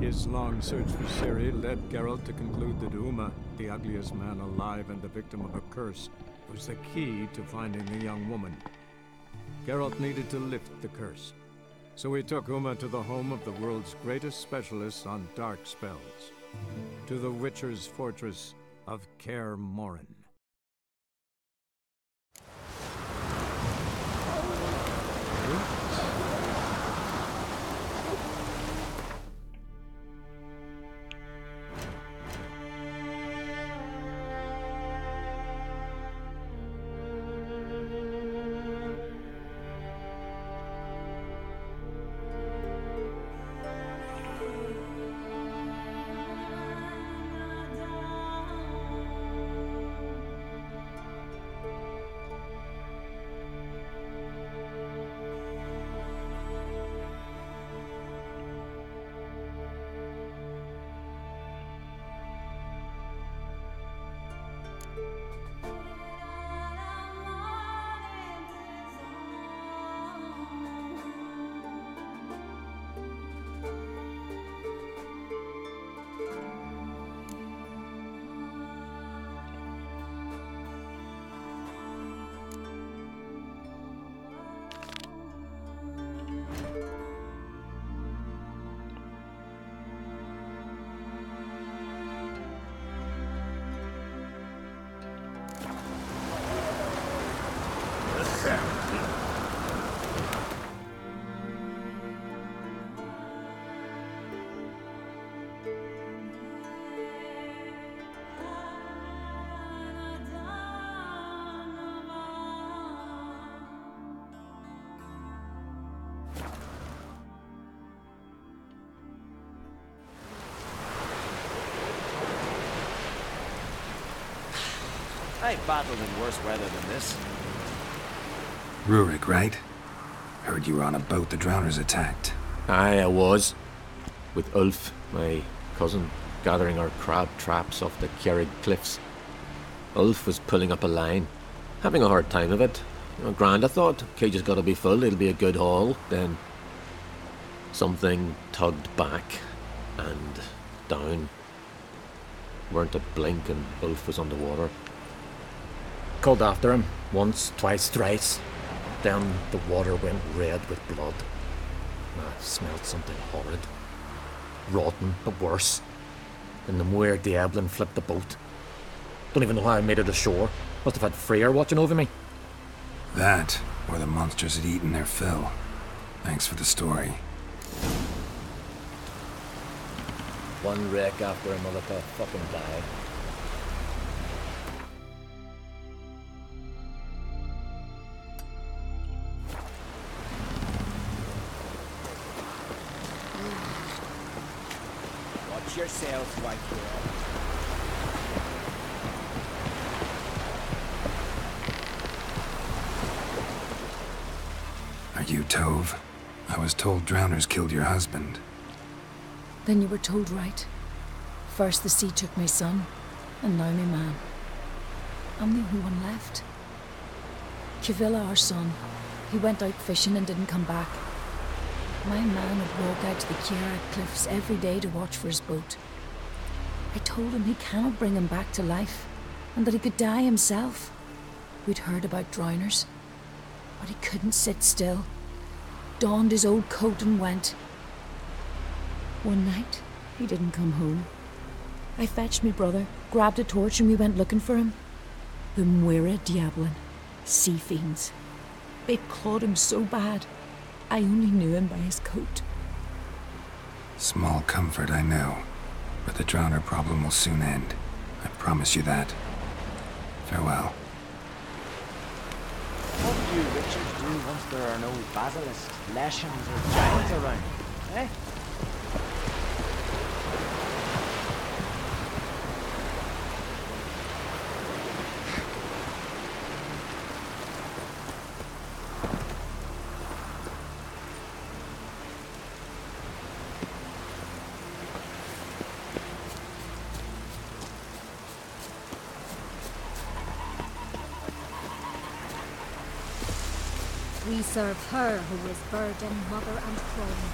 His long search for Ciri led Geralt to conclude that Uma, the ugliest man alive and the victim of a curse, was the key to finding the young woman. Geralt needed to lift the curse, so he took Uma to the home of the world's greatest specialist on dark spells, to the Witcher's fortress of Kaer Morhen. I've battled in worse weather than this. Rurik, right? Heard you were on a boat the drowners attacked. Aye, I was. With Ulf, my cousin, gathering our crab traps off the Kjerrig cliffs. Ulf was pulling up a line, having a hard time of it. Grand, I thought. Cage has got to be full, it'll be a good haul. Then something tugged back and down. Weren't a blink and Ulf was underwater. Called after him, once, twice, thrice. Then the water went red with blood. I smelled something horrid. Rotten, but worse. Then the Muir Diablin flipped the boat. Don't even know how I made it ashore. Must have had Freyr watching over me. That, or the monsters had eaten their fill. Thanks for the story. One wreck after another to fucking die. Watch yourself, white girl. Are you Tove? I was told drowners killed your husband. Then you were told right. First the sea took my son, and now my man. I'm the only one left. Kivilla, our son, he went out fishing and didn't come back. My man would walk out to the Kjerrig cliffs every day to watch for his boat. I told him he cannot bring him back to life, and that he could die himself. We'd heard about drowners, but he couldn't sit still. Donned his old coat and went. One night, he didn't come home. I fetched me brother, grabbed a torch, and we went looking for him. The Muir Diablin, sea fiends. They clawed him so bad, I only knew him by his coat. Small comfort, I know. But the drowner problem will soon end. I promise you that. Farewell. What do you Richards do once there are no basilisks, leshens, or giants around? Eh? We serve her who is bird and mother and crone.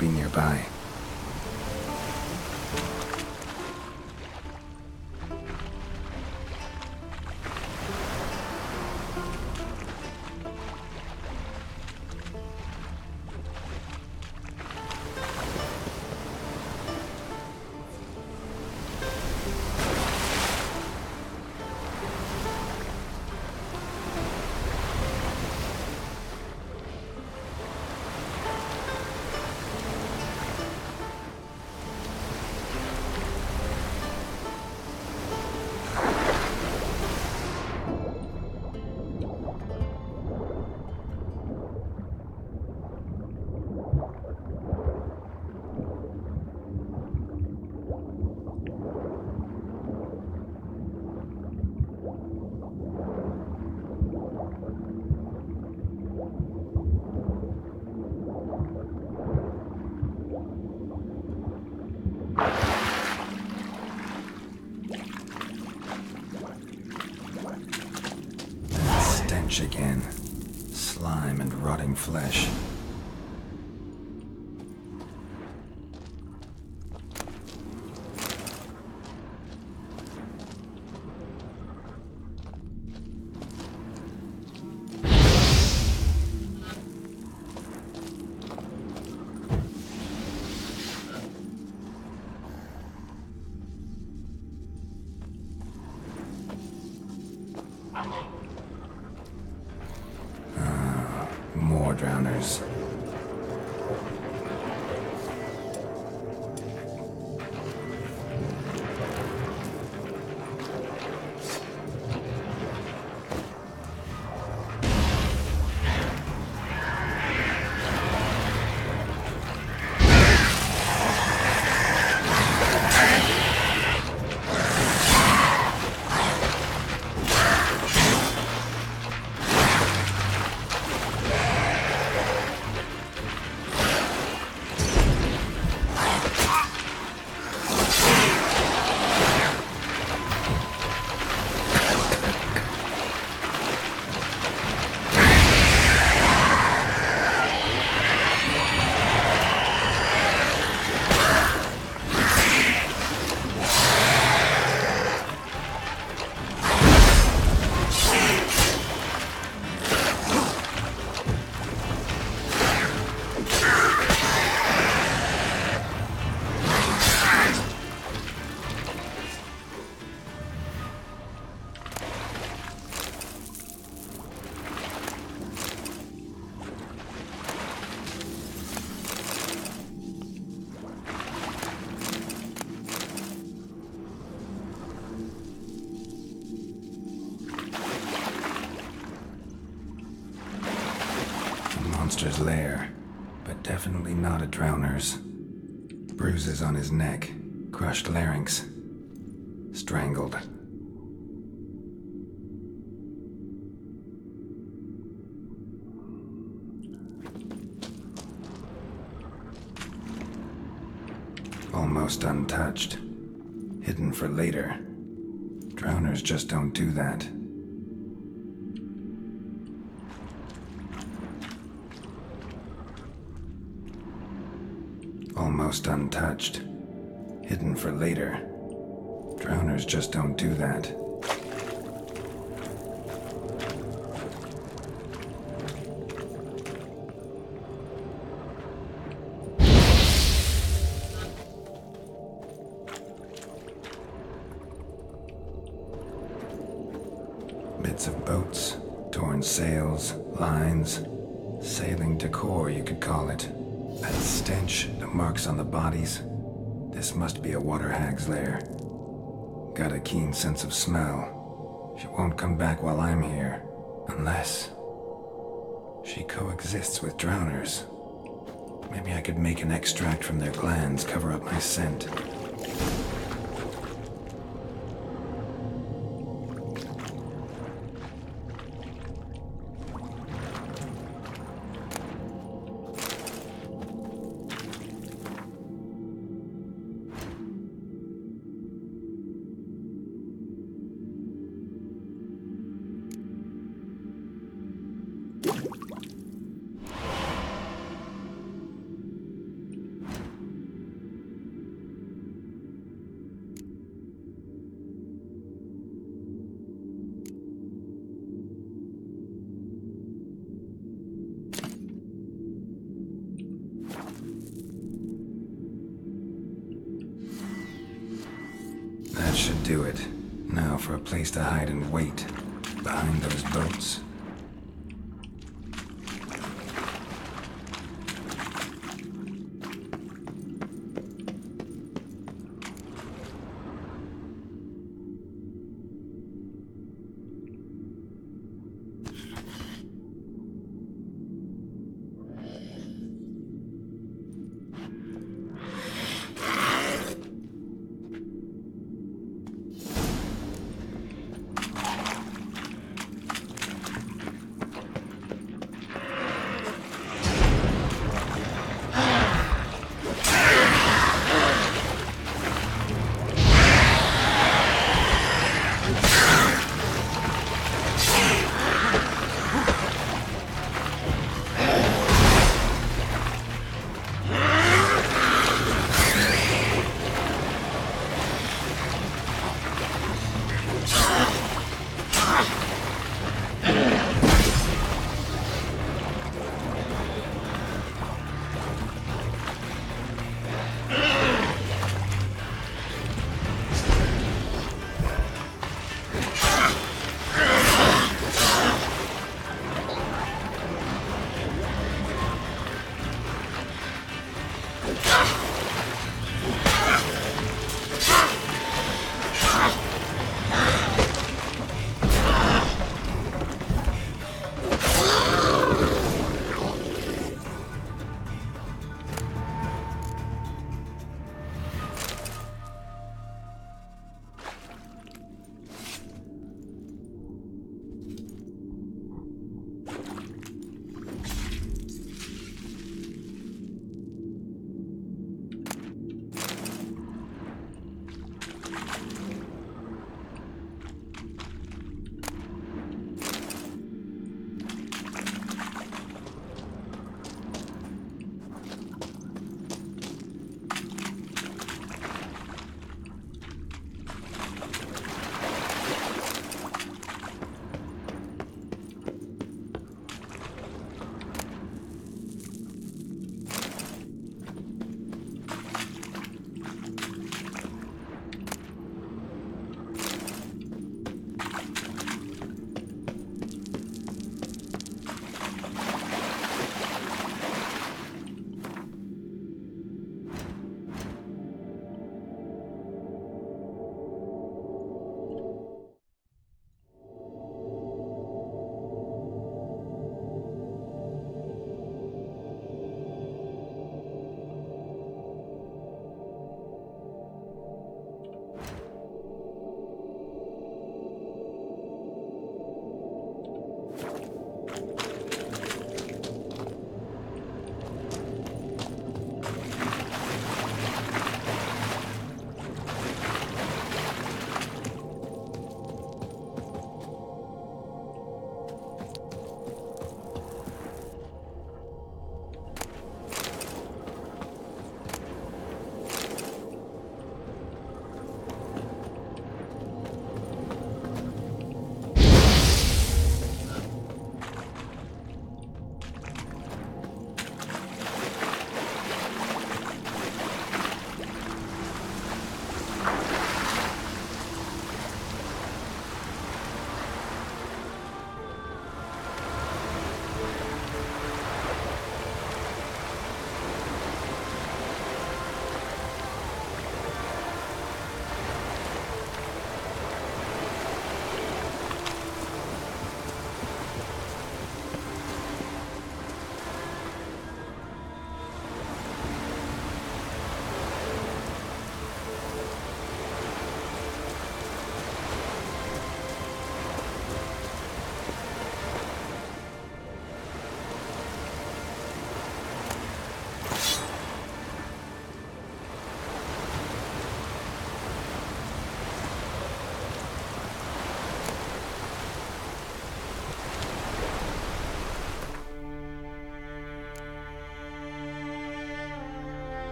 be nearby. Stench again. Slime and rotting flesh. More drowners. Monster's lair, but definitely not a drowner's. Bruises on his neck, crushed larynx, strangled. Almost untouched, hidden for later. Drowners just don't do that. Almost untouched. Hidden for later. Drowners just don't do that. Bits of boats, torn sails, lines, sailing decor, you could call it. That stench, the marks on the bodies. This must be a water hag's lair. Got a keen sense of smell. She won't come back while I'm here. Unless she coexists with drowners. Maybe I could make an extract from their glands cover up my scent. That should do it. Now for a place to hide and wait. Behind those boats.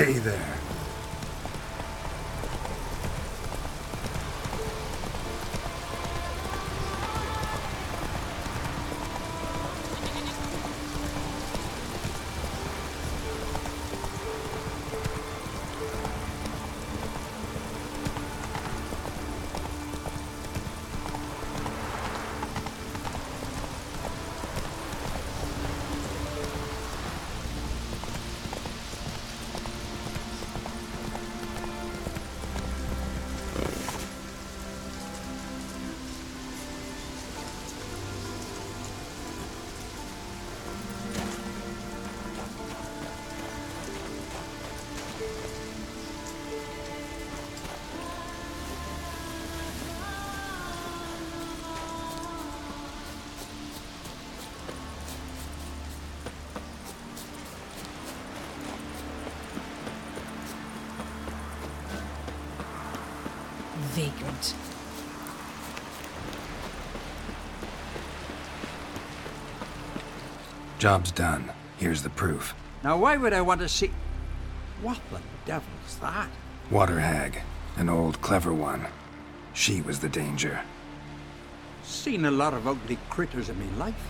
Hey there. Vagrant. Job's done. Here's the proof. Now why would I want to see... What the devil's that? Water hag. An old, clever one. She was the danger. Seen a lot of ugly critters in me life.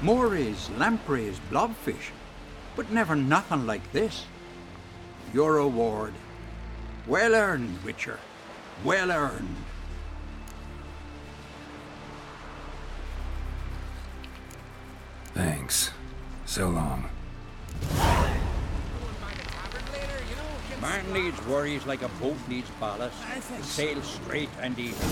Morays, lampreys, blobfish. But never nothing like this. Your reward. Well earned, Witcher. Well earned. Thanks. So long. Man needs worries like a boat needs ballast. To sail straight and even.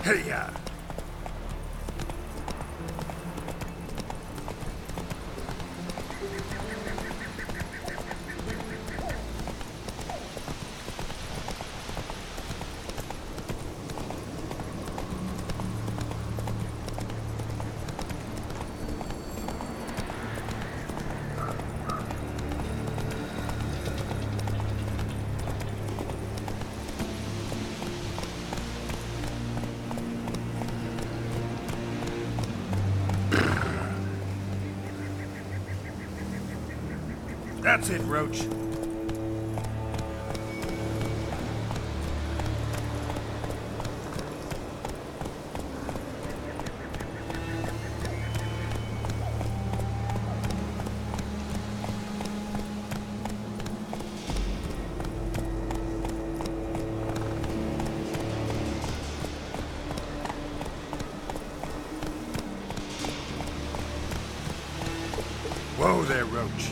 Hey-ya! That's it, Roach. Whoa there, Roach.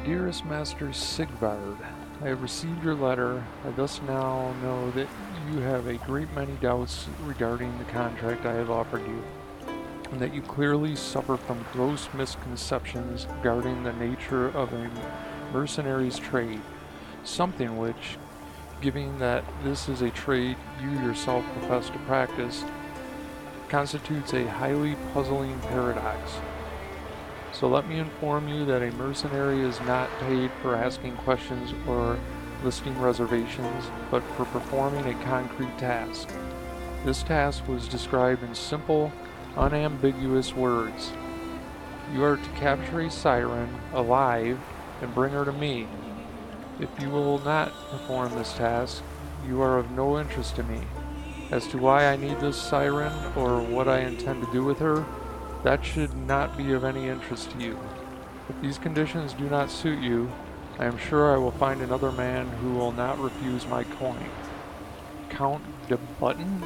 dearest Master Sigvard, I have received your letter. I thus now know that you have a great many doubts regarding the contract I have offered you, and that you clearly suffer from gross misconceptions regarding the nature of a mercenary's trade, something which, given that this is a trade you yourself profess to practice, constitutes a highly puzzling paradox. So let me inform you that a mercenary is not paid for asking questions or listing reservations, but for performing a concrete task. This task was described in simple, unambiguous words. You are to capture a siren alive and bring her to me. If you will not perform this task, you are of no interest to me. As to why I need this siren or what I intend to do with her, that should not be of any interest to you. If these conditions do not suit you, I am sure I will find another man who will not refuse my coin. Count de Button?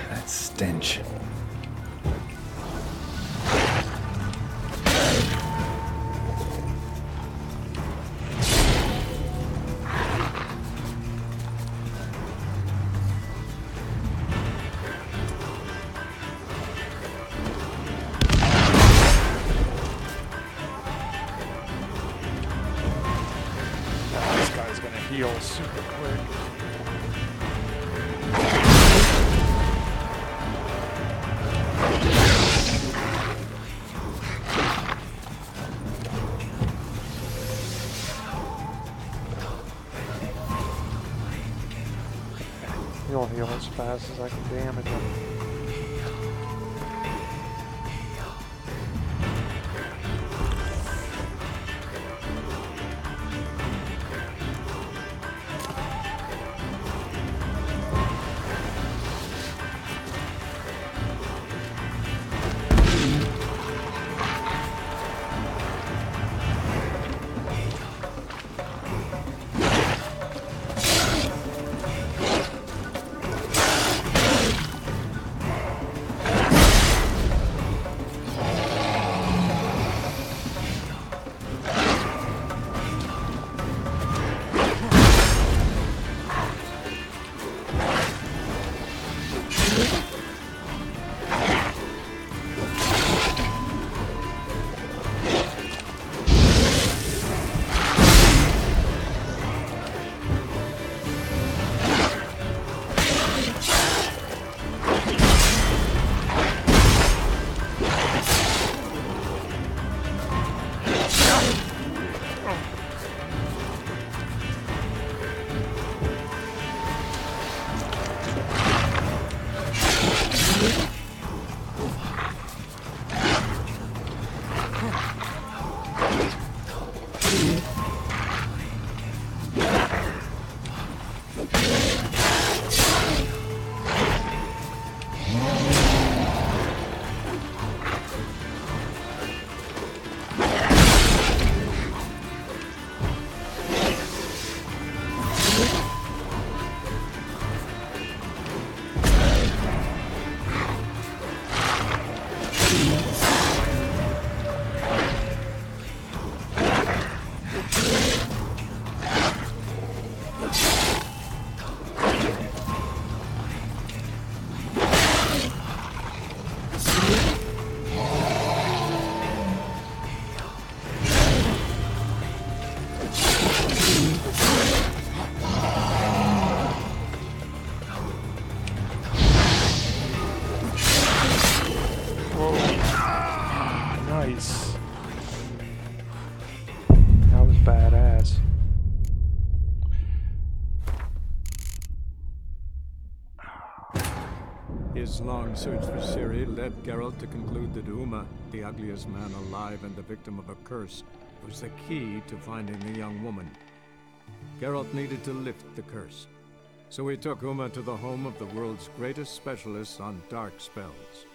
That stench. This guy's gonna heal super quick. He'll heal as fast as I can damage him. Nice. That was badass. His long search for Ciri led Geralt to conclude that Uma, the ugliest man alive and the victim of a curse, was the key to finding the young woman. Geralt needed to lift the curse, so he took Uma to the home of the world's greatest specialist on dark spells,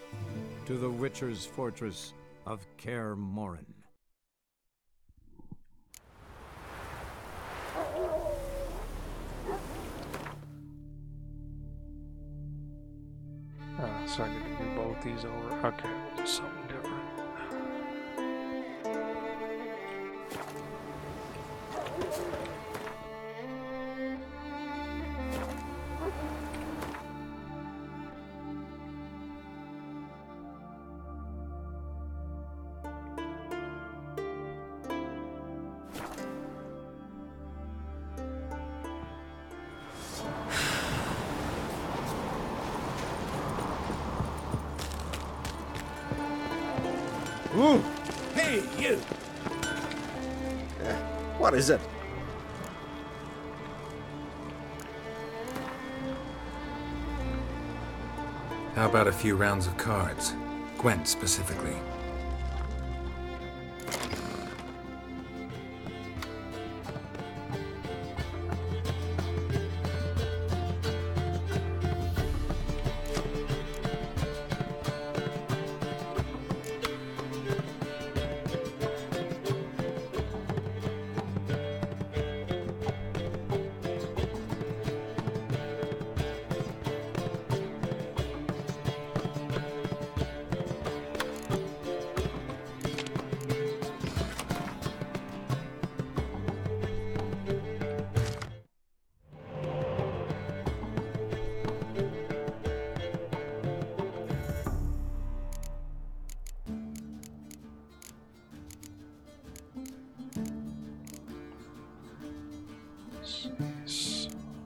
to the Witcher's fortress of Kaer Morhen. So I get to do both these over. Okay, we'll do something different. Ooh. Hey, you! What is it? How about a few rounds of cards? Gwent specifically.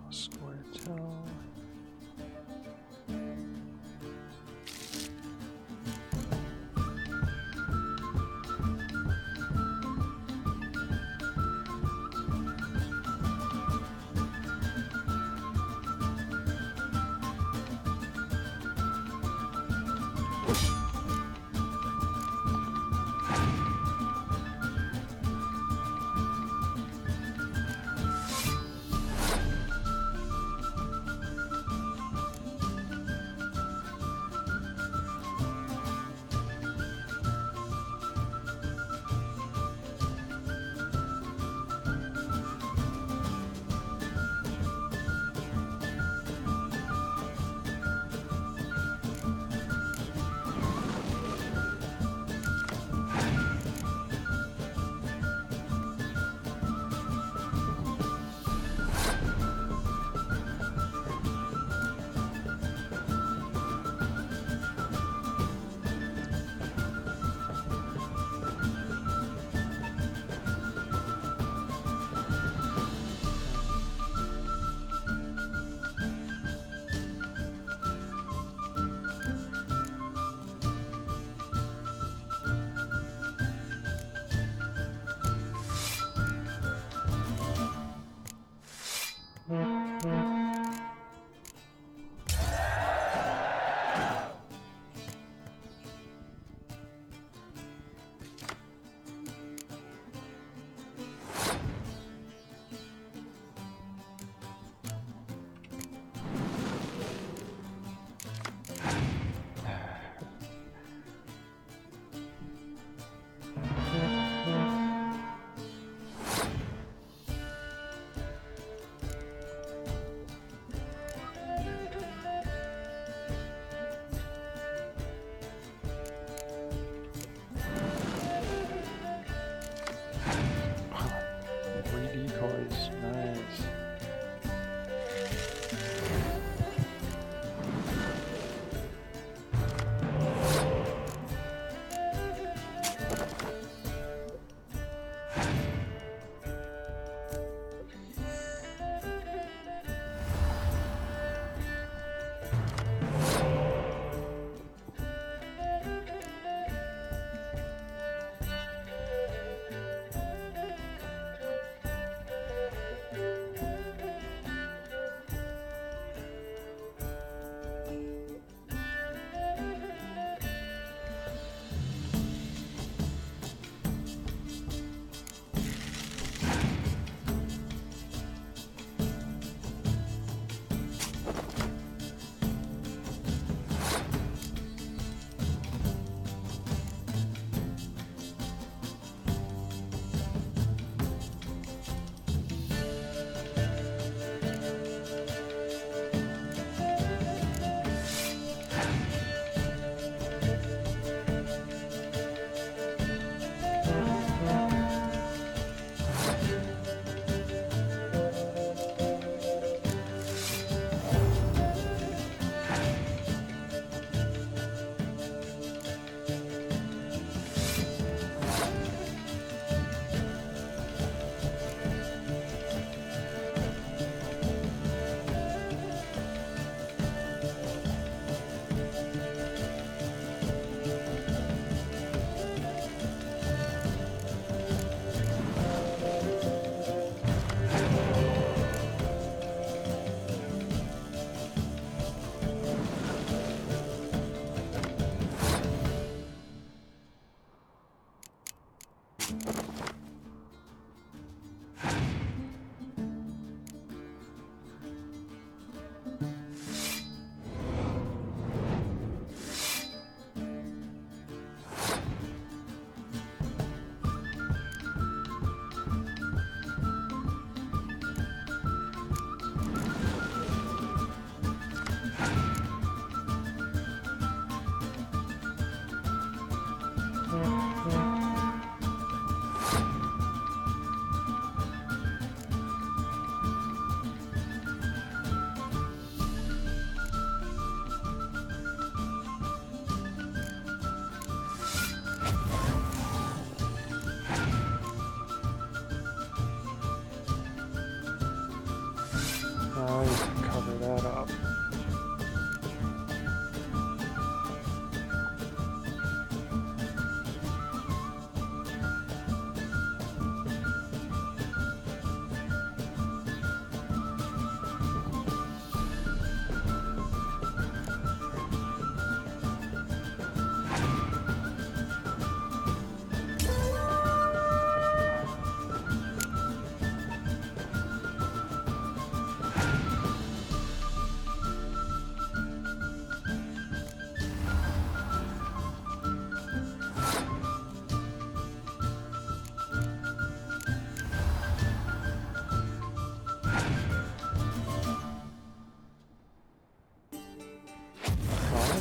Square tile.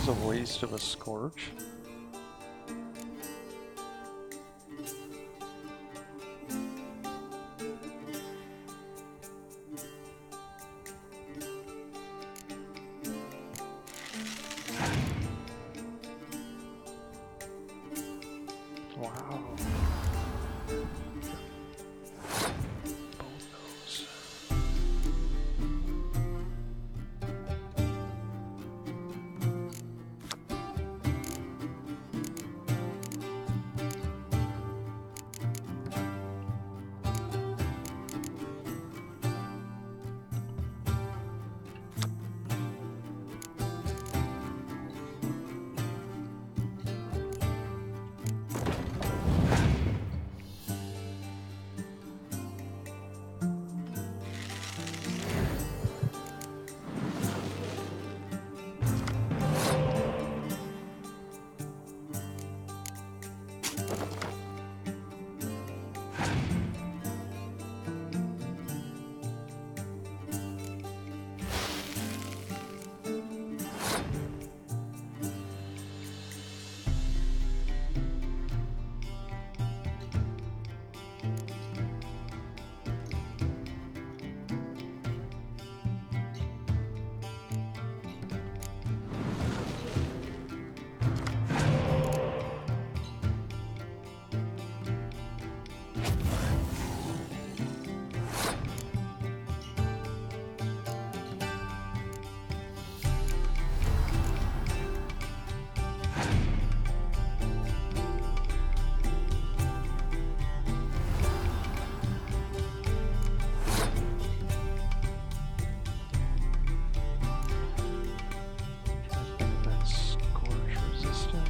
is a waste of a scorch. Wow. Both those. That's scorch resistant.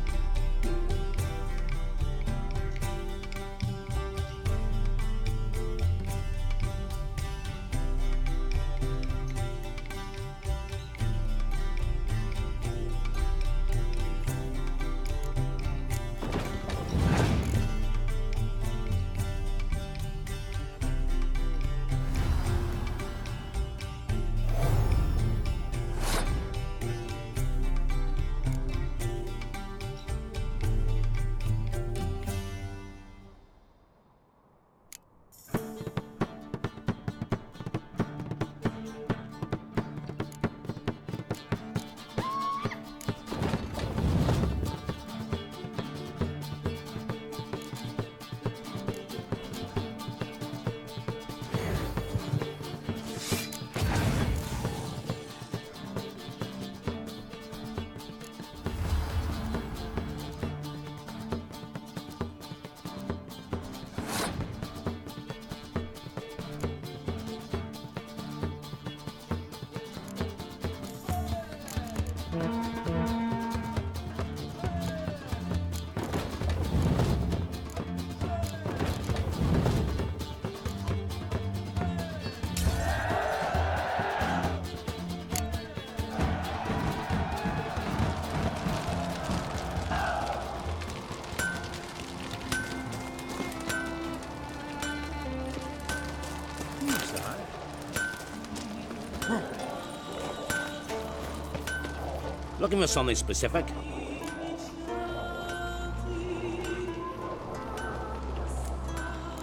Looking for something specific?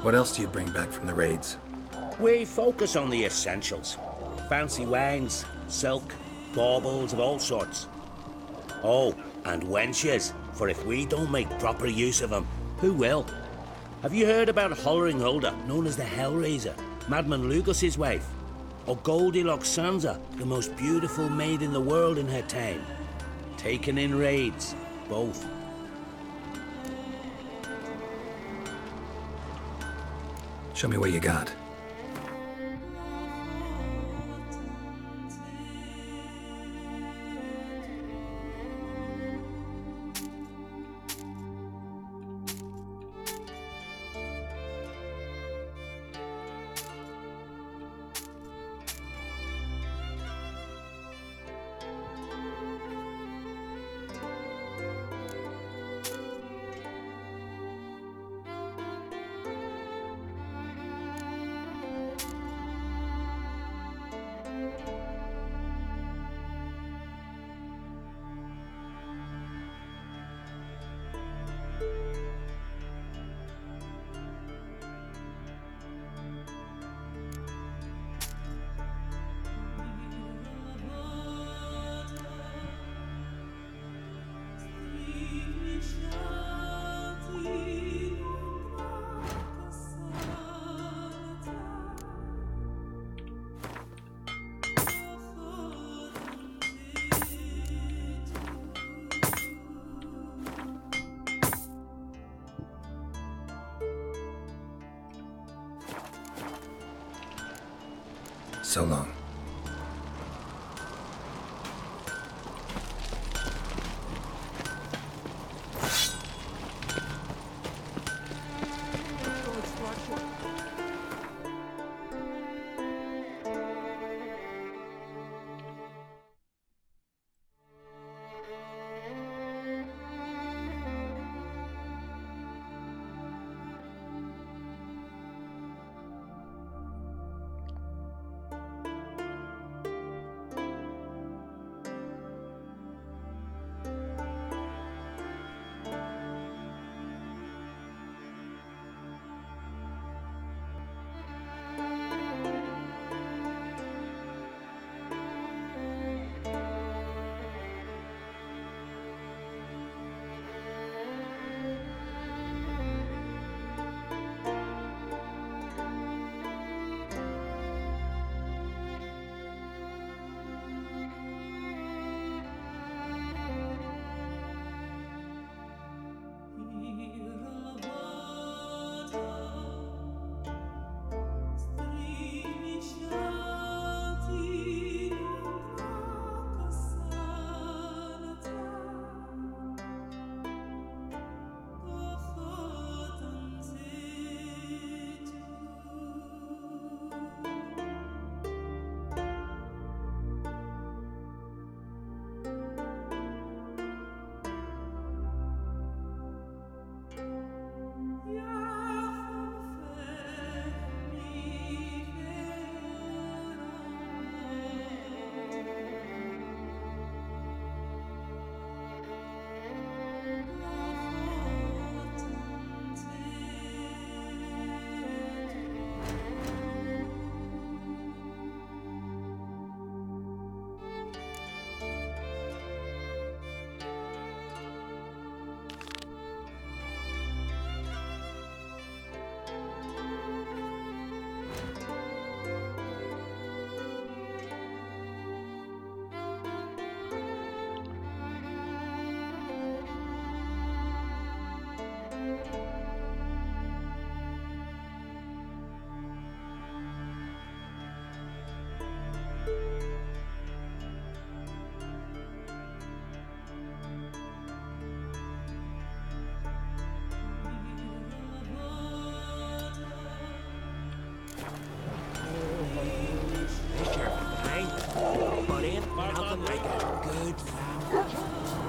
What else do you bring back from the raids? We focus on the essentials. Fancy wines, silk, baubles of all sorts. Oh, and wenches, for if we don't make proper use of them, who will? Have you heard about Hollering Hulda, known as the Hellraiser, Madman Lugos's wife? Or Goldilocks Sansa, the most beautiful maid in the world in her time? Taken in raids, both. Show me what you got. So long.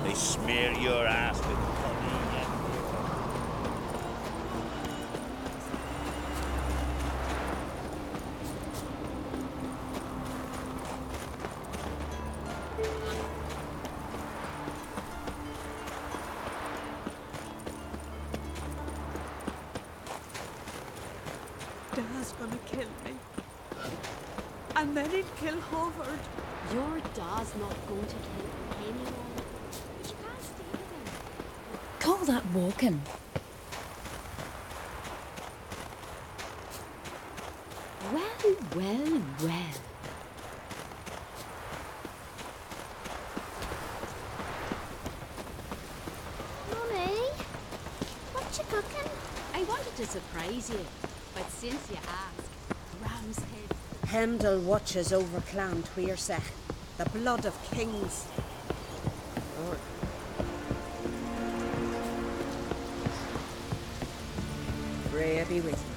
They smear your ass with honey and Dad's gonna kill me. And then he'd kill Howard. Your dad's not going to kill anyone. But you can't stay with him. Call that walking. Well, well, well. Mummy, what you cooking? I wanted to surprise you, but since you asked, ram's head. Hemdall watches over Clan Tweersech, the blood of kings. Freya be with you.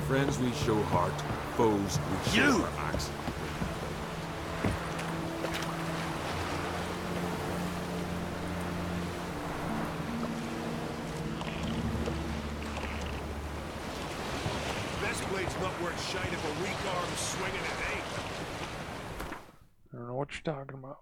Friends we show heart, foes we show our axe. This blade's not worth shite if a weak arm swinging it ain't. I don't know what you're talking about.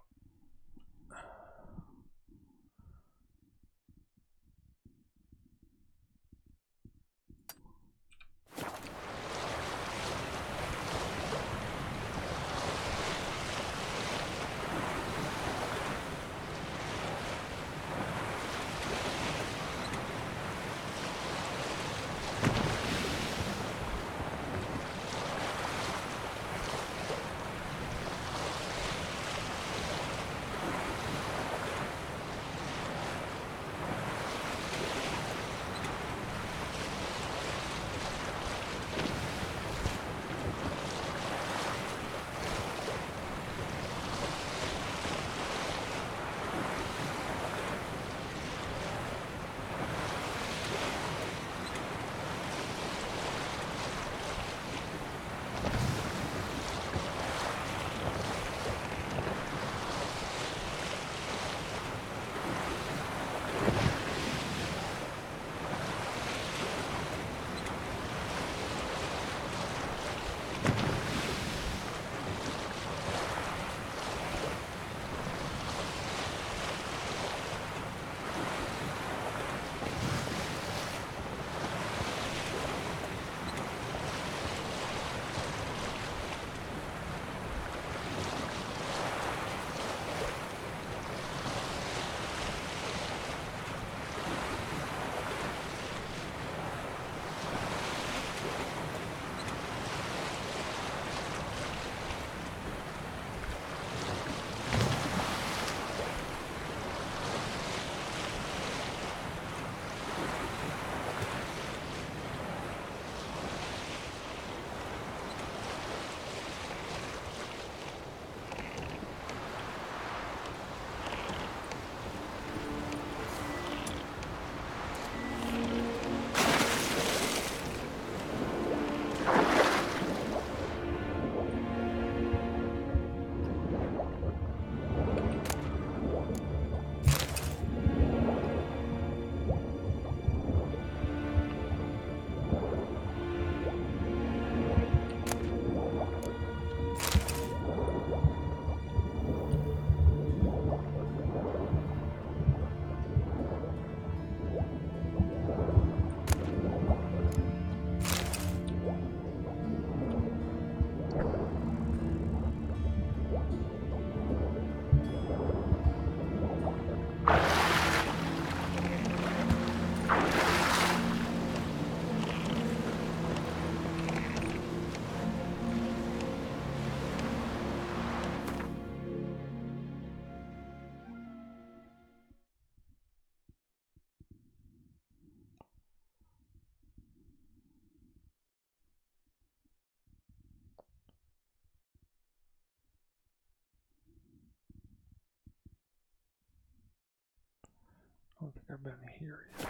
I've been here yet.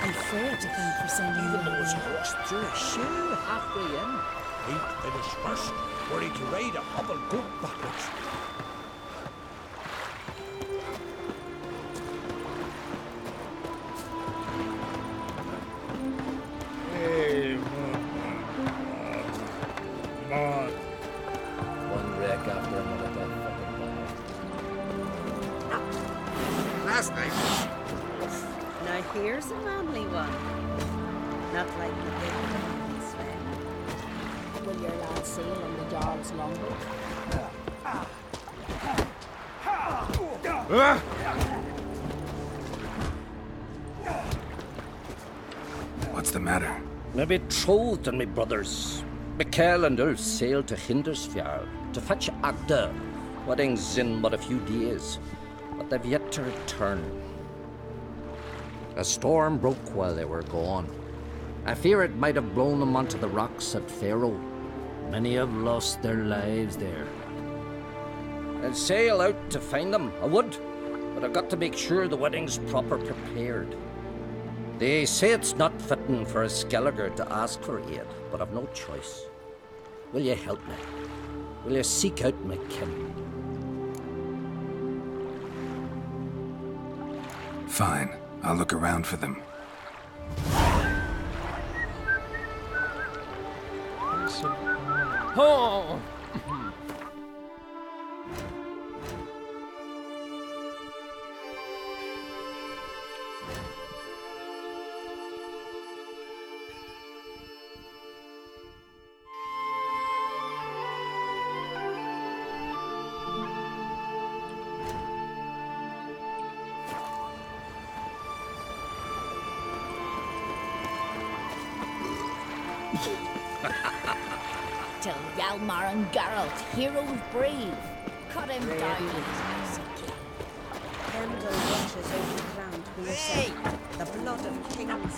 I'm afraid to think for sending Even you though it's away. horsed through a shoe halfway in. He'd finish first, were he to raid a hobble goat backwards. One wreck after another that fucking bad. Last night. Now here's a manly one. Not like the big ones, Sven. Will your lad sail on the dog's longboat? What's the matter? My betrothed and my brothers, Mikkel and Ulf, sailed to Hindersfjord to fetch Agda. Wedding's in but a few days, but they've yet to return. A storm broke while they were gone. I fear it might have blown them onto the rocks at Faroe. Many have lost their lives there. I'd sail out to find them, I would, but I've got to make sure the wedding's proper prepared. They say it's not fitting for a Skelliger to ask for aid, but I've no choice. Will you help me? Will you seek out my kin? Fine. I'll look around for them. Oh! Till Hjalmar and Geralt, heroes brave, cut him down in his house again. Pendle watches over ground we say, the blood of kings.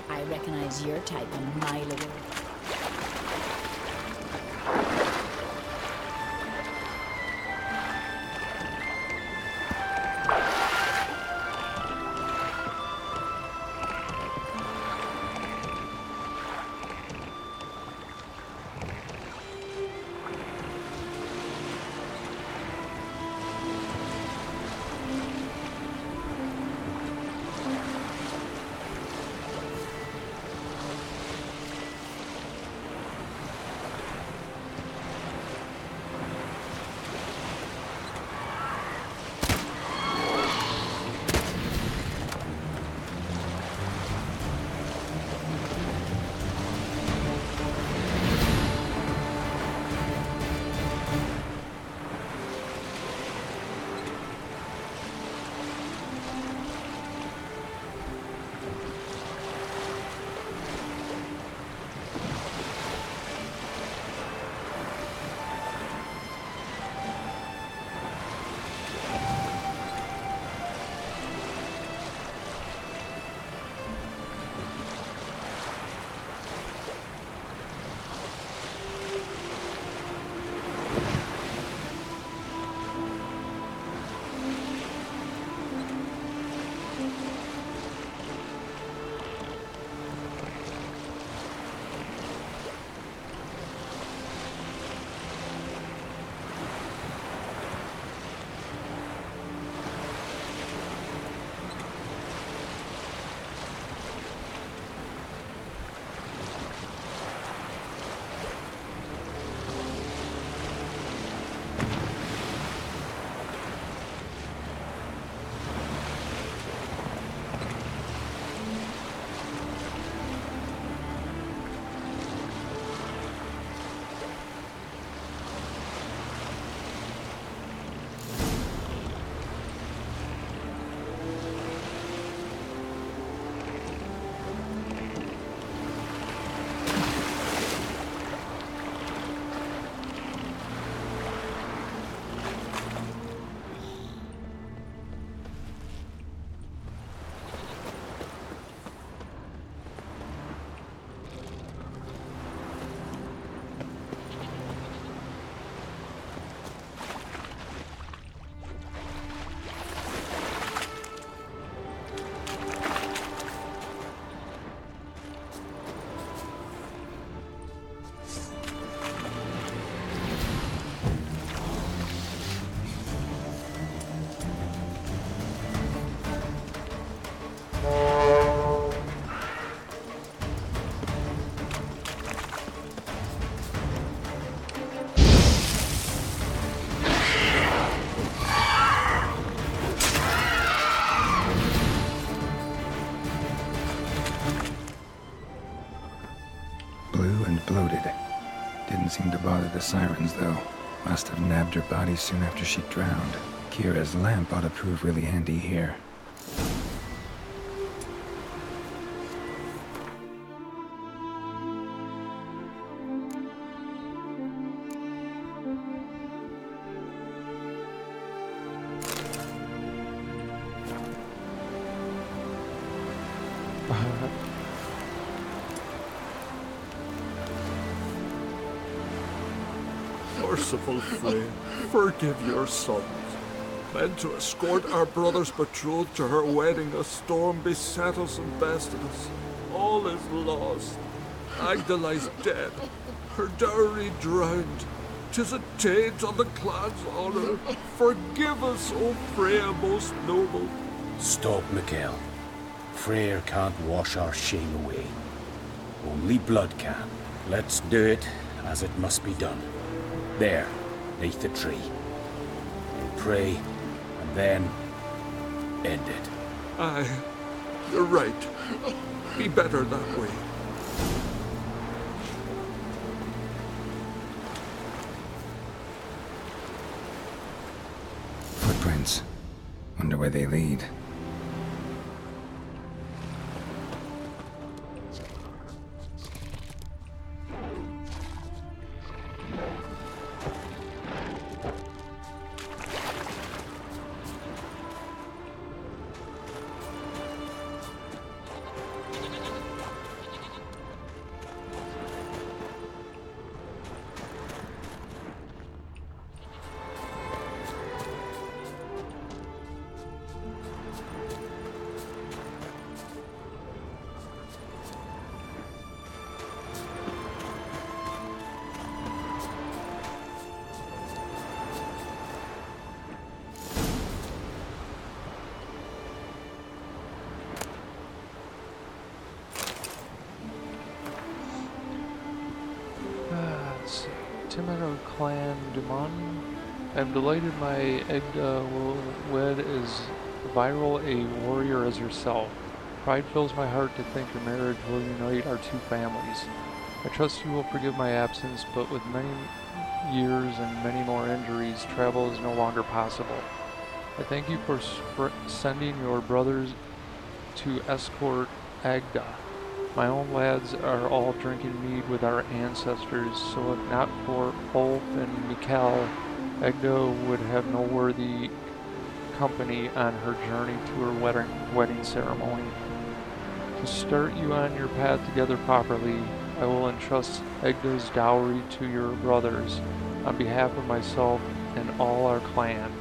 I recognize your type a mile away. and bloated. Didn't seem to bother the sirens, though. Must have nabbed her body soon after she drowned. Kira's lamp ought to prove really handy here. Merciful Frey, forgive your sons. Meant to escort our brother's betrothed to her wedding, a storm beset us and bested us. All is lost. Agda lies dead, her dowry drowned. 'Tis a taint on the clan's honor. Forgive us, O Freya most noble. Stop, Mikael. Freyr can't wash our shame away. Only blood can. Let's do it as it must be done. There, neath the tree. We'll pray, and then end it. Aye, you're right. Be better that way. Footprints. Wonder where they lead. Timid Clan Dumon. I'm delighted my Egda will wed as viral a warrior as yourself. Pride fills my heart to think your marriage will unite our two families. I trust you will forgive my absence, but with many years and many more injuries, travel is no longer possible. I thank you for sending your brothers to escort Agda. My own lads are all drinking mead with our ancestors, so if not for Ulf and Mikael, Agda would have no worthy company on her journey to her wedding ceremony. To start you on your path together properly, I will entrust Agda's dowry to your brothers on behalf of myself and all our clan.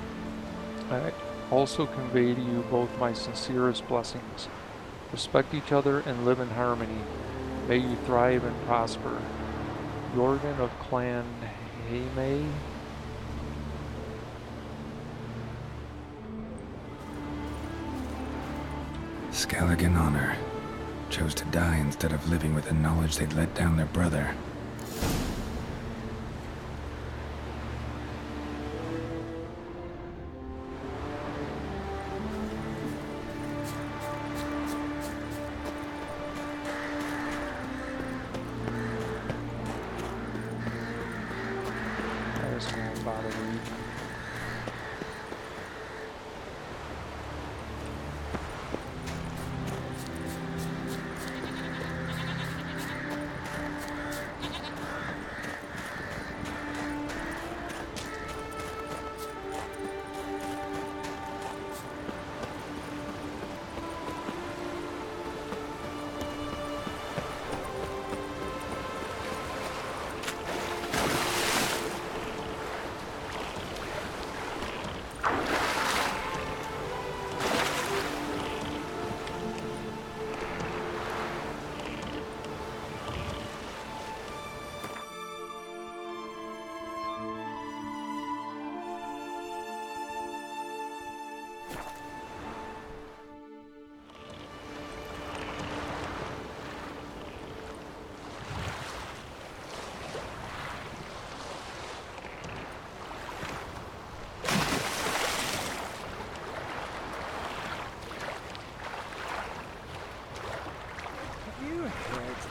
I also convey to you both my sincerest blessings. Respect each other and live in harmony. May you thrive and prosper. Jorgen of Clan Heimei. Skelligan honor. Chose to die instead of living with the knowledge they'd let down their brother.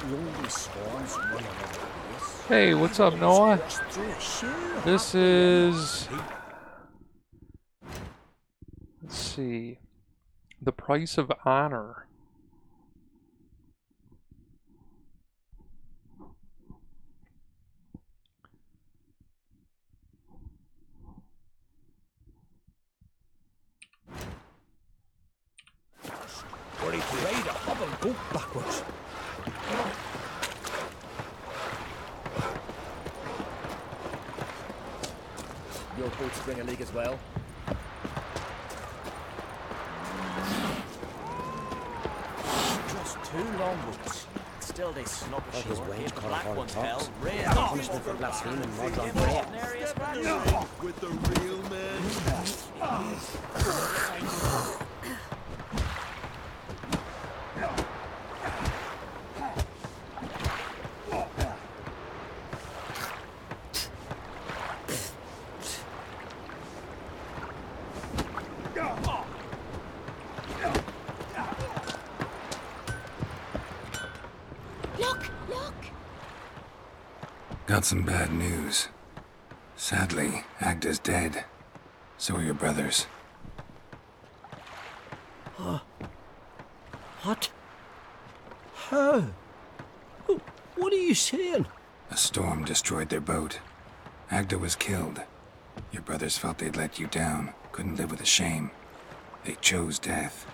lonely swans running around the place. Hey, what's up, Noah? This is... Let's see. The Price of Honor. Ready to raid a hobble goat backwards. Your boats bring a leak as well. Just 2 long boats. Still they snub Like his ashore. wench The caught black a one's hard hell. fox. Raised Punishment for blaspheming murder on bread. With the real men. Look, look! Got some bad news. Sadly, Agda's dead. So are your brothers. What? How? What are you saying? A storm destroyed their boat. Agda was killed. Your brothers felt they'd let you down, couldn't live with the shame. They chose death.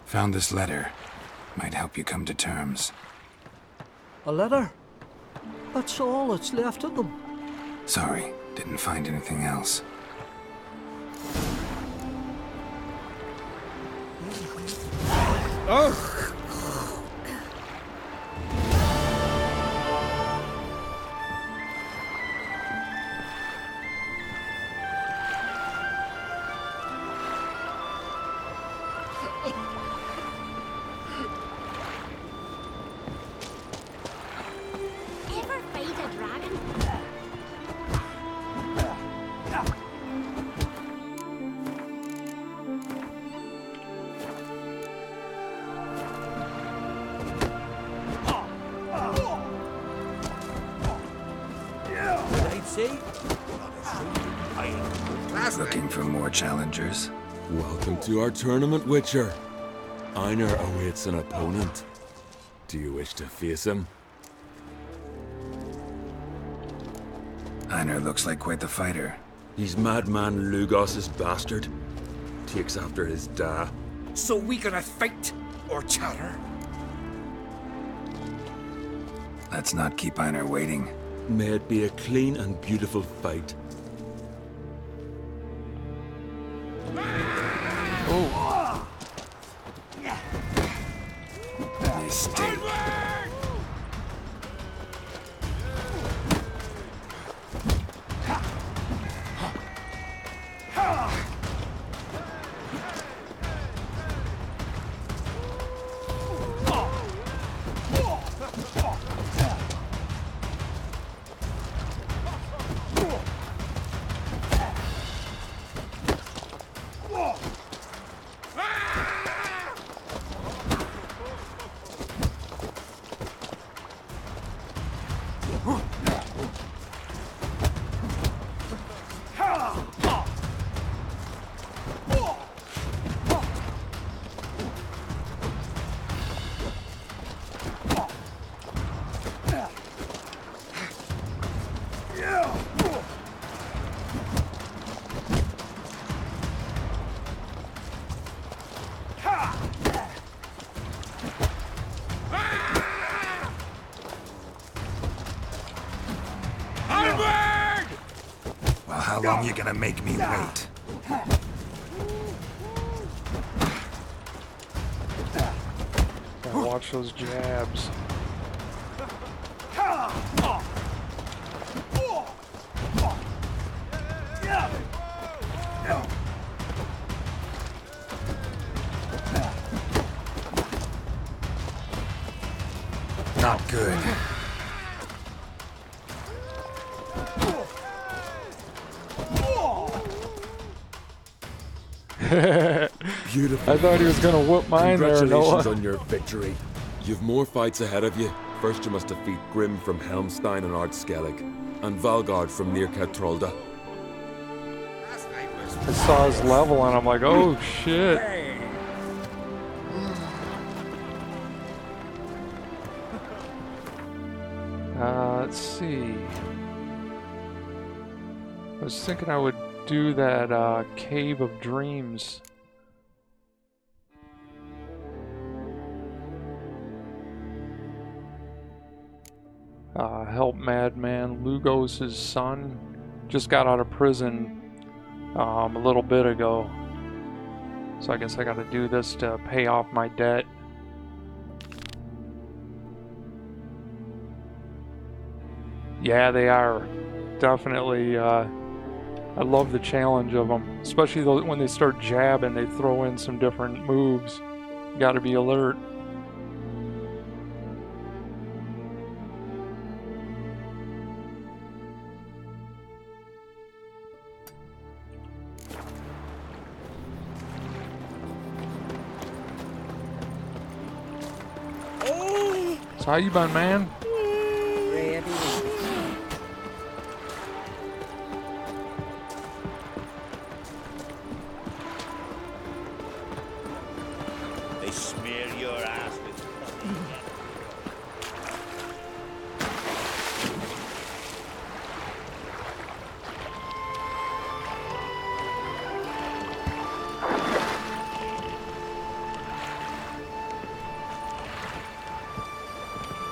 Found this letter. Might help you come to terms. A letter? That's all that's left of them. Sorry, didn't find anything else. Oh! Ever fight a dragon? I'd say. Looking for more challengers? Welcome to our tournament, Witcher. Einar awaits an opponent. Do you wish to face him? Einar looks like quite the fighter. He's madman Lugos's bastard. Takes after his da. So we gonna fight or chatter? Let's not keep Einar waiting. May it be a clean and beautiful fight. Oh. Mistake. Well, how long you gonna make me wait? Gotta watch those jabs. Not good. Beautiful. I thought he was gonna whoop mine there, Congratulations Noah. on your victory. You've more fights ahead of you. First you must defeat Grim from Helmstein and Ardskellig, and Valgard from near Catrolda. I saw his level and I'm like, oh shit. Let's see. I was thinking I would do that Cave of Dreams. Help Madman Lugos' son. Just got out of prison a little bit ago. So I guess I gotta do this to pay off my debt. Yeah, they are. Definitely, I love the challenge of them. Especially when they start jabbing, they throw in some different moves. You gotta be alert. So how you been, man? Ready. They smear your ass with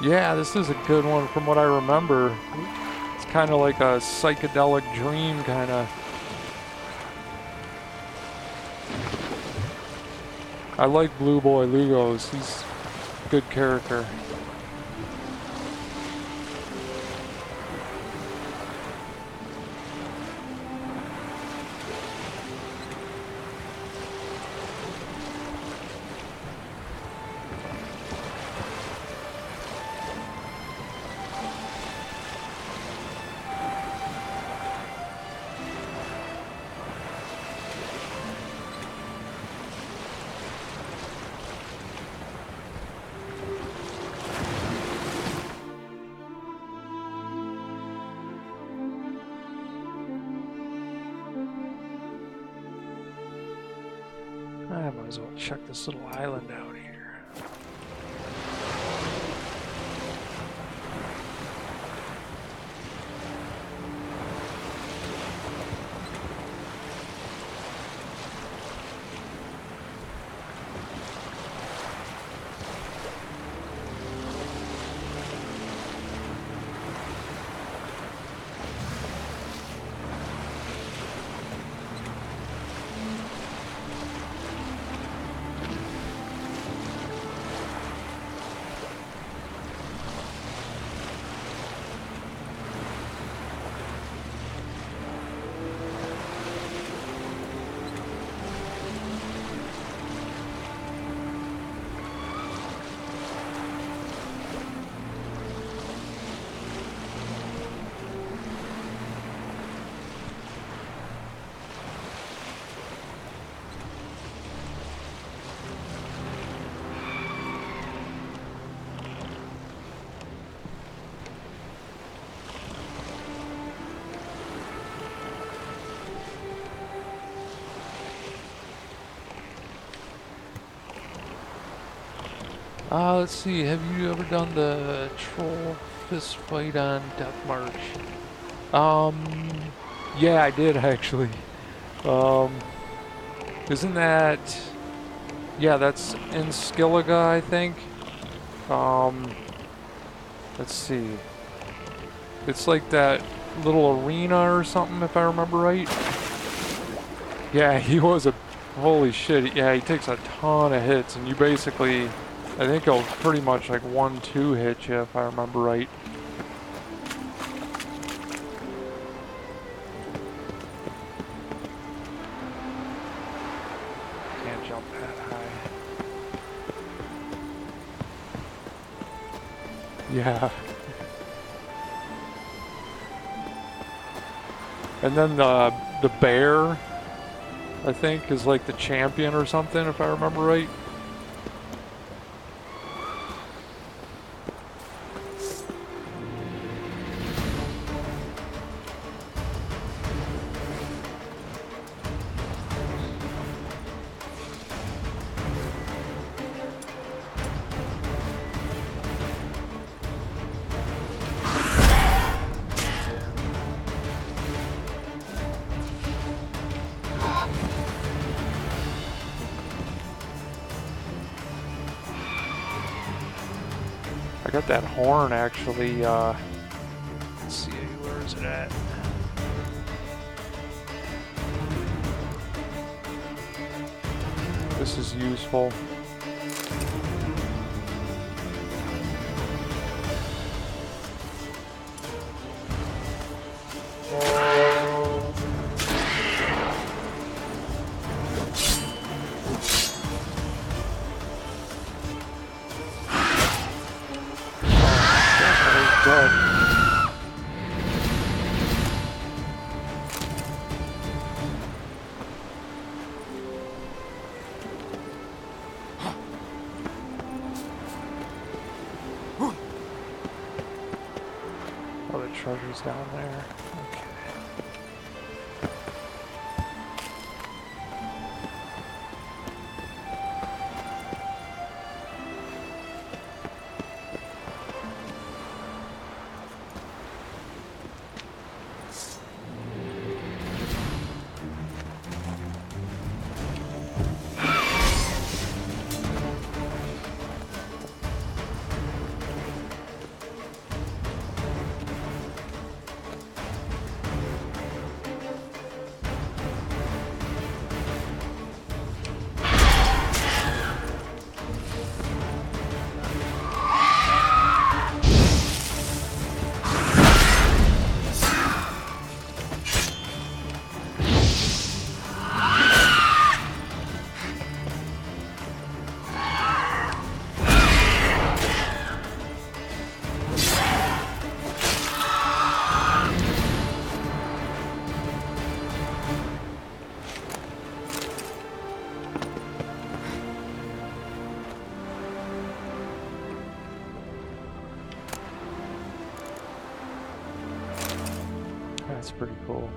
Yeah, this is a good one from what I remember. It's kind of like a psychedelic dream, kind of. I like Blue Boy Lugos. He's a good character. I might as well check this little island out here. Let's see, have you ever done the troll fist fight on Death March? Yeah, I did actually. Isn't that... Yeah, that's in Skellige, I think. Let's see. It's like that little arena or something, if I remember right. Yeah, he was a... Holy shit, yeah, he takes a ton of hits, and you basically... I think he'll pretty much like 1-2 hit you, if I remember right. Can't jump that high. Yeah. And then the bear, I think, is like the champion or something, if I remember right. I got that horn actually, let's see, where is it at? This is useful. Oh, the treasure's down there. Okay. That's pretty cool.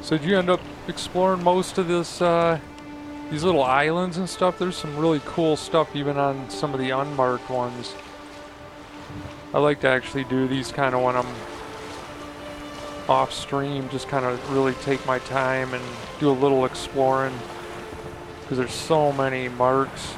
So did you end up exploring most of this, these little islands and stuff? There's some really cool stuff even on some of the unmarked ones. I like to actually do these kind of when I'm off stream, just kind of really take my time and do a little exploring, because there's so many marks.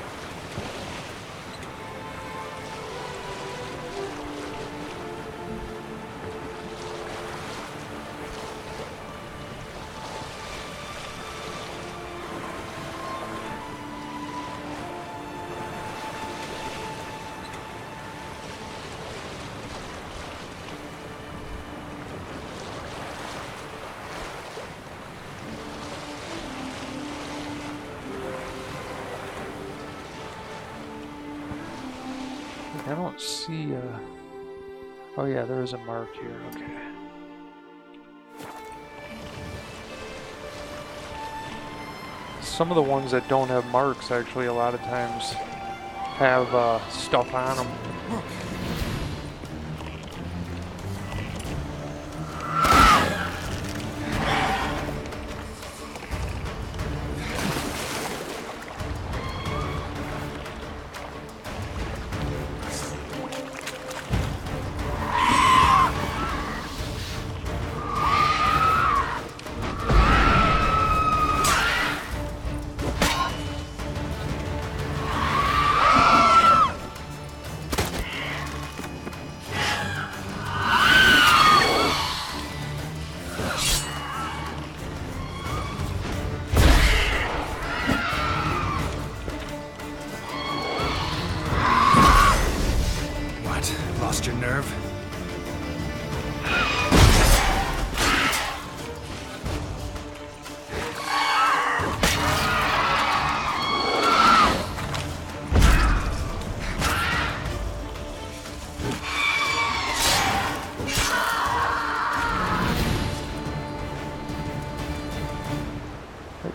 I don't see oh yeah, there is a mark here, okay. Some of the ones that don't have marks actually a lot of times have stuff on them.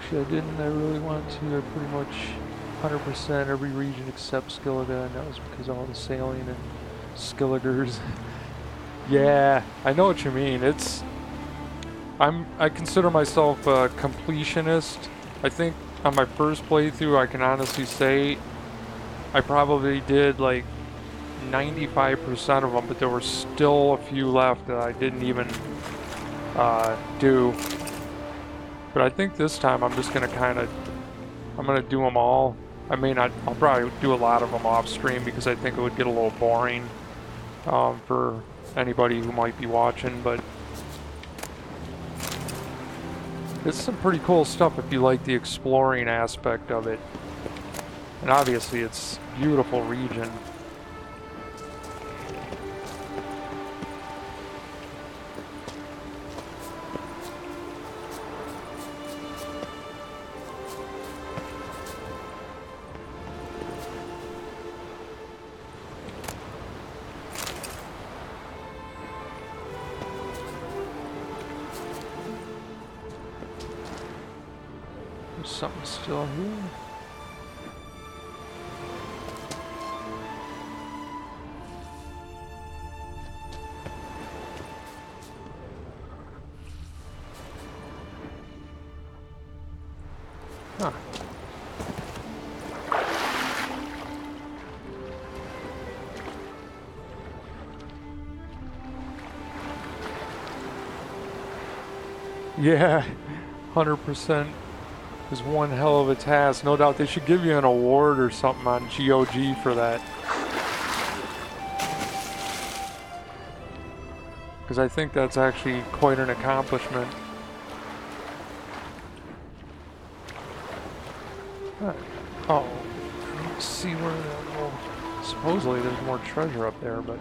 Actually, I didn't. I really want to. I pretty much 100% every region except Skellige, and that was because of all the sailing and Skelligers. Yeah, I know what you mean. I consider myself a completionist. I think on my first playthrough, I can honestly say I probably did like 95% of them, but there were still a few left that I didn't even do. But I think this time I'm just gonna I'm gonna do them all. I mean, I'll probably do a lot of them off stream because I think it would get a little boring for anybody who might be watching, but it's some pretty cool stuff if you like the exploring aspect of it. And obviously it's a beautiful region. There's something still here. Huh. Yeah, 100% is one hell of a task. No doubt they should give you an award or something on GOG for that. Because I think that's actually quite an accomplishment. Oh, let's see where that will... Supposedly there's more treasure up there, but...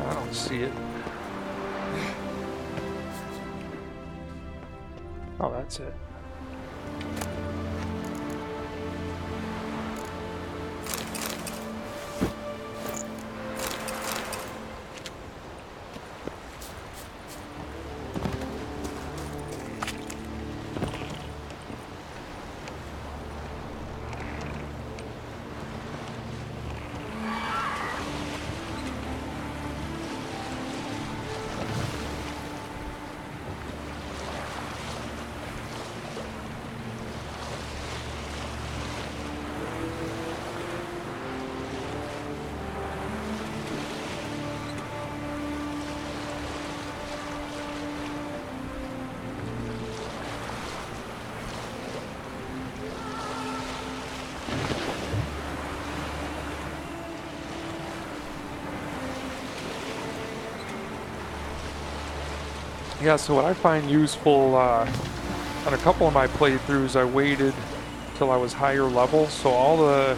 I don't see it. Oh, that's it. Yeah, so what I find useful on a couple of my playthroughs, I waited till I was higher level, so all the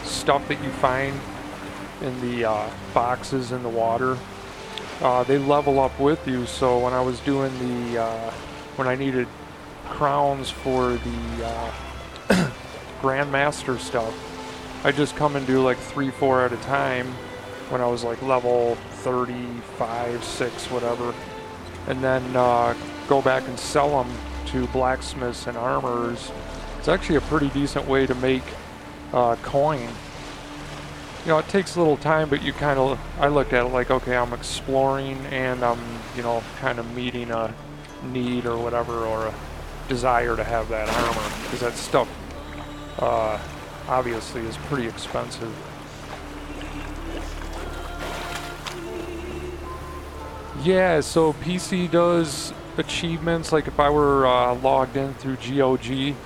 stuff that you find in the boxes in the water, they level up with you. So when I was doing the, when I needed crowns for the Grandmaster stuff, I just come and do like 3-4 at a time when I was like level 35, 6, whatever. And then go back and sell them to blacksmiths and armorers. It's actually a pretty decent way to make coin. You know, it takes a little time, but you kind of, I looked at it like, okay, I'm exploring and I'm, you know, kind of meeting a need or whatever, or a desire to have that armor, because that stuff obviously is pretty expensive. Yeah, so PC does achievements, like if I were logged in through GOG,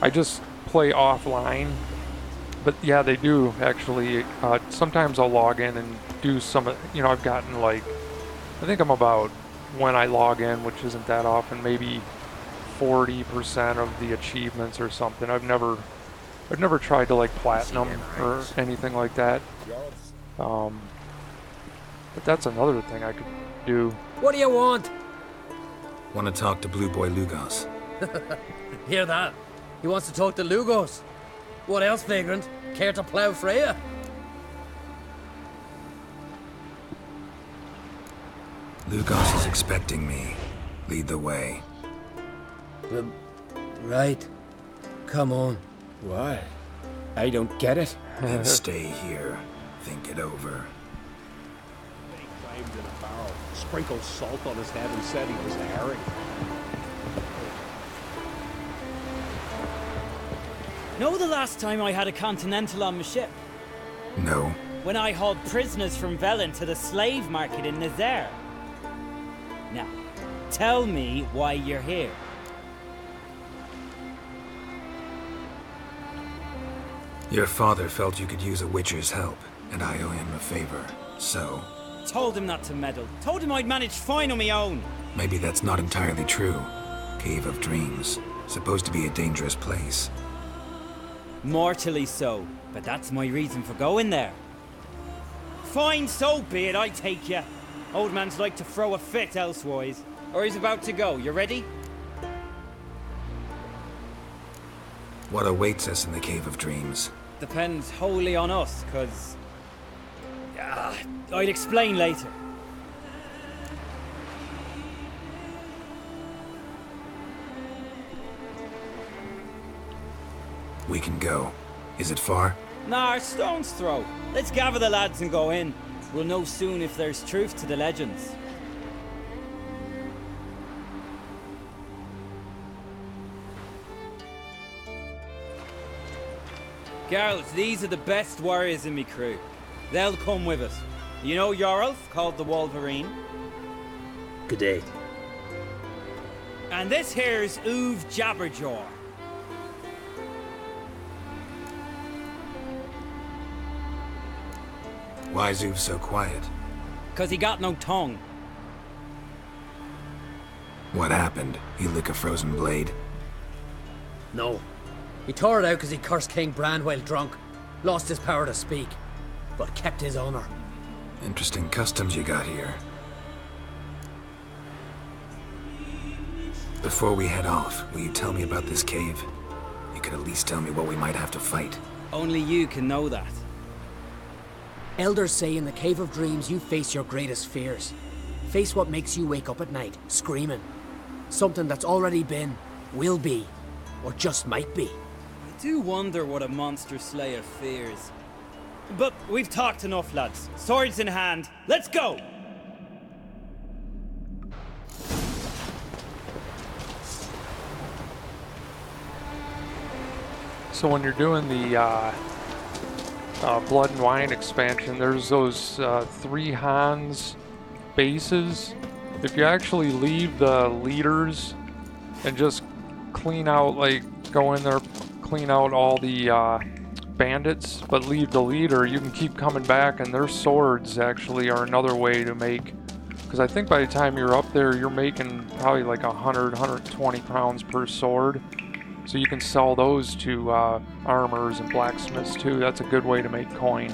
I just play offline. But yeah, they do actually. Sometimes I'll log in and do some, you know, I've gotten like, I think I'm about, when I log in, which isn't that often, maybe 40% of the achievements or something. I've never tried to like platinum or anything like that. But that's another thing I could do. What do you want? Want to talk to Blue Boy Lugos. Hear that? He wants to talk to Lugos. What else, vagrant? Care to plough Freya? Lugos is expecting me. Lead the way. Right. Come on. Why? I don't get it. Then stay here. Think it over. He climbed in a barrel, sprinkled salt on his head and said he was a herring. Know the last time I had a Continental on my ship? No. When I hauled prisoners from Velen to the slave market in Nazaire. Now, tell me why you're here. Your father felt you could use a Witcher's help, and I owe him a favor. So, Told him not to meddle. Told him I'd manage fine on my own. maybe that's not entirely true. Cave of Dreams. Supposed to be a dangerous place. Mortally so, but that's my reason for going there. Fine, so be it, I take ya. Old man's like to throw a fit elsewise. Or he's about to go, you ready? What awaits us in the Cave of Dreams? Depends wholly on us, cause... I'll explain later. We can go. Is it far? Nah, stone's throw. Let's gather the lads and go in. We'll know soon if there's truth to the legends. Girls, these are the best warriors in me crew. They'll come with us. You know Yorulf, called the Wolverine? Good day. And this here's Uv Jabberjaw. Why's Uv so quiet? 'Cause he got no tongue. What happened? He lick a frozen blade? No. He tore it out because he cursed King Bran while drunk. Lost his power to speak. But kept his honor. Interesting customs you got here. Before we head off, will you tell me about this cave? You could at least tell me what we might have to fight. Only you can know that. Elders say in the Cave of Dreams you face your greatest fears. Face what makes you wake up at night, screaming. Something that's already been, will be, or just might be. I do wonder what a monster slayer fears. But we've talked enough, lads. Swords in hand, let's go! So when you're doing the Blood and Wine expansion, there's those 3 Hans bases. If you actually leave the leaders and just clean out, like, go in there, clean out all the bandits, but leave the leader, you can keep coming back, and their swords actually are another way to make, because I think by the time you're up there, you're making probably like 120 pounds per sword. So you can sell those to armors and blacksmiths too. That's a good way to make coin.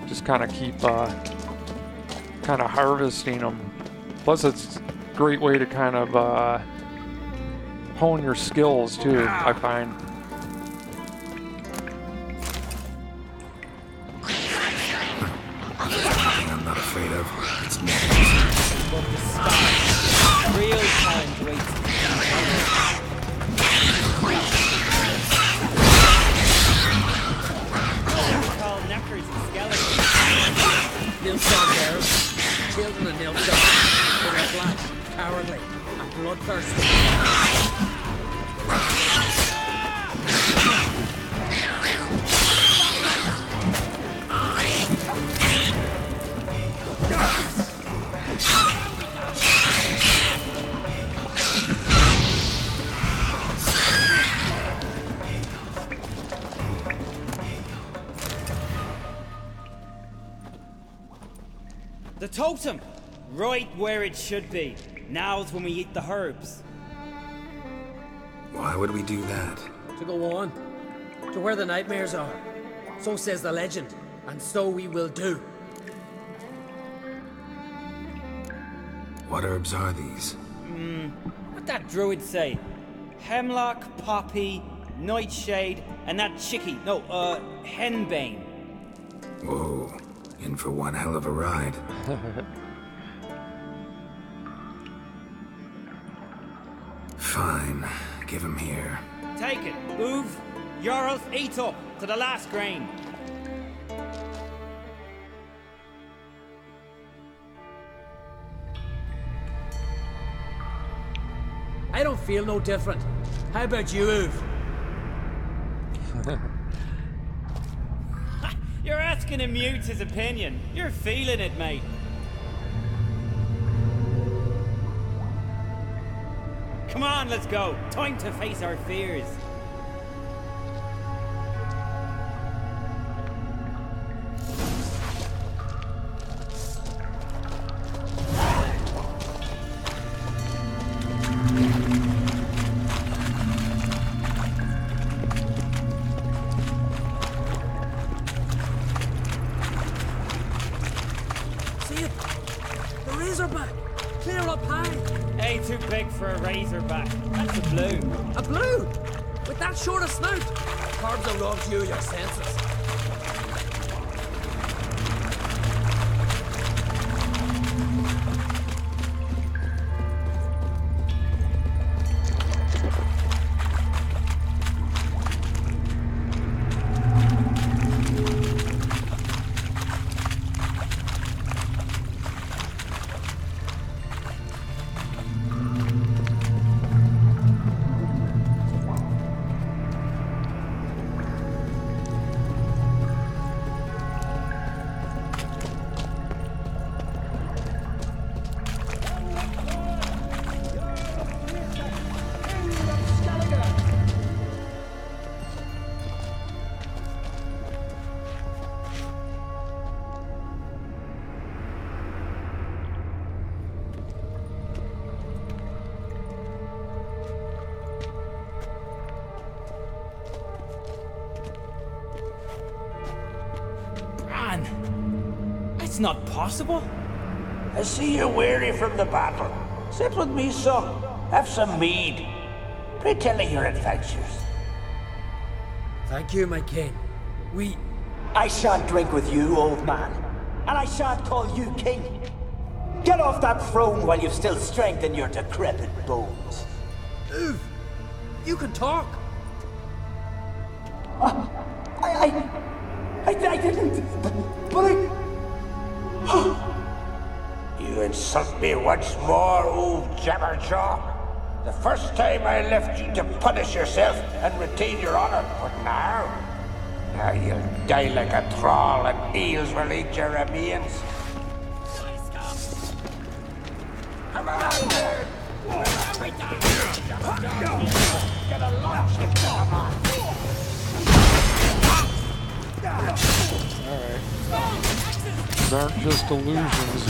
Just kind of keep kind of harvesting them. Plus it's a great way to kind of hone your skills too, I find. Something I'm not afraid of. It's But the stars, real challenge waits. Nilsdog bears, children of Nilsdog, they are black, cowardly, and bloodthirsty. The totem! Right where it should be. Now's when we eat the herbs. Why would we do that? To go on, to where the nightmares are. So says the legend, and so we will do. What herbs are these? What that druid say? Hemlock, poppy, nightshade, and that chickie. No, henbane. Whoa. In for one hell of a ride. Fine. Give him here. Take it. Oov, Jarl, eat up to the last grain. I don't feel no different. How about you, Oov? You're asking him mute his opinion. You're feeling it, mate. Come on, let's go. Time to face our fears. See it? The Razorback! Clear up high! Ain't too big for a razorback. That's a blue. A blue? With that short a snout? Carbs have robbed you of your senses. It's not possible. I see you're weary from the battle. Sit with me, son. Have some mead. Pray tell me your adventures. Thank you, my king. I shan't drink with you, old man. And I shan't call you king. Get off that throne while you've still strength in your decrepit bones. Oov, you can talk. I didn't. But I... You insult me once more, old Jabberjaw. The first time I left you to punish yourself and retain your honor, but now you'll die like a thrall and eels will eat your remains. Come on! Get a launch him, come on! Alright. These aren't just illusions.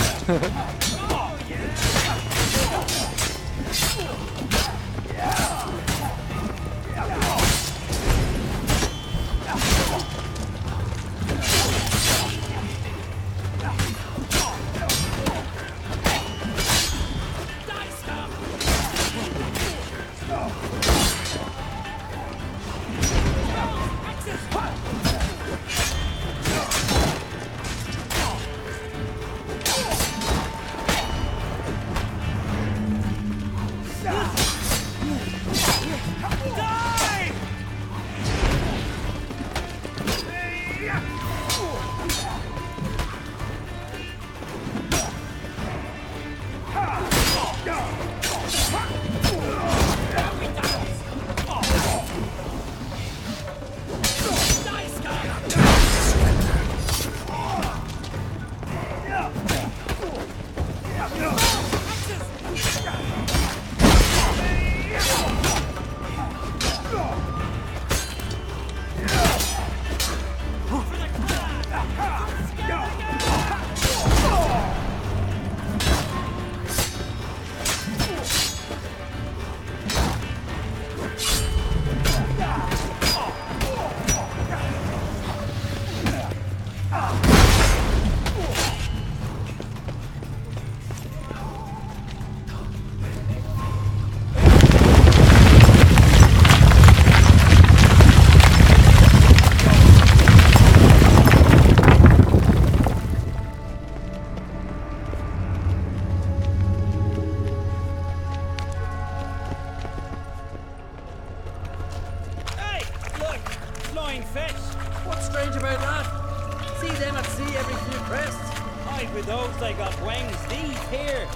See them at sea every few crests. Aye, with those they got wings. These here.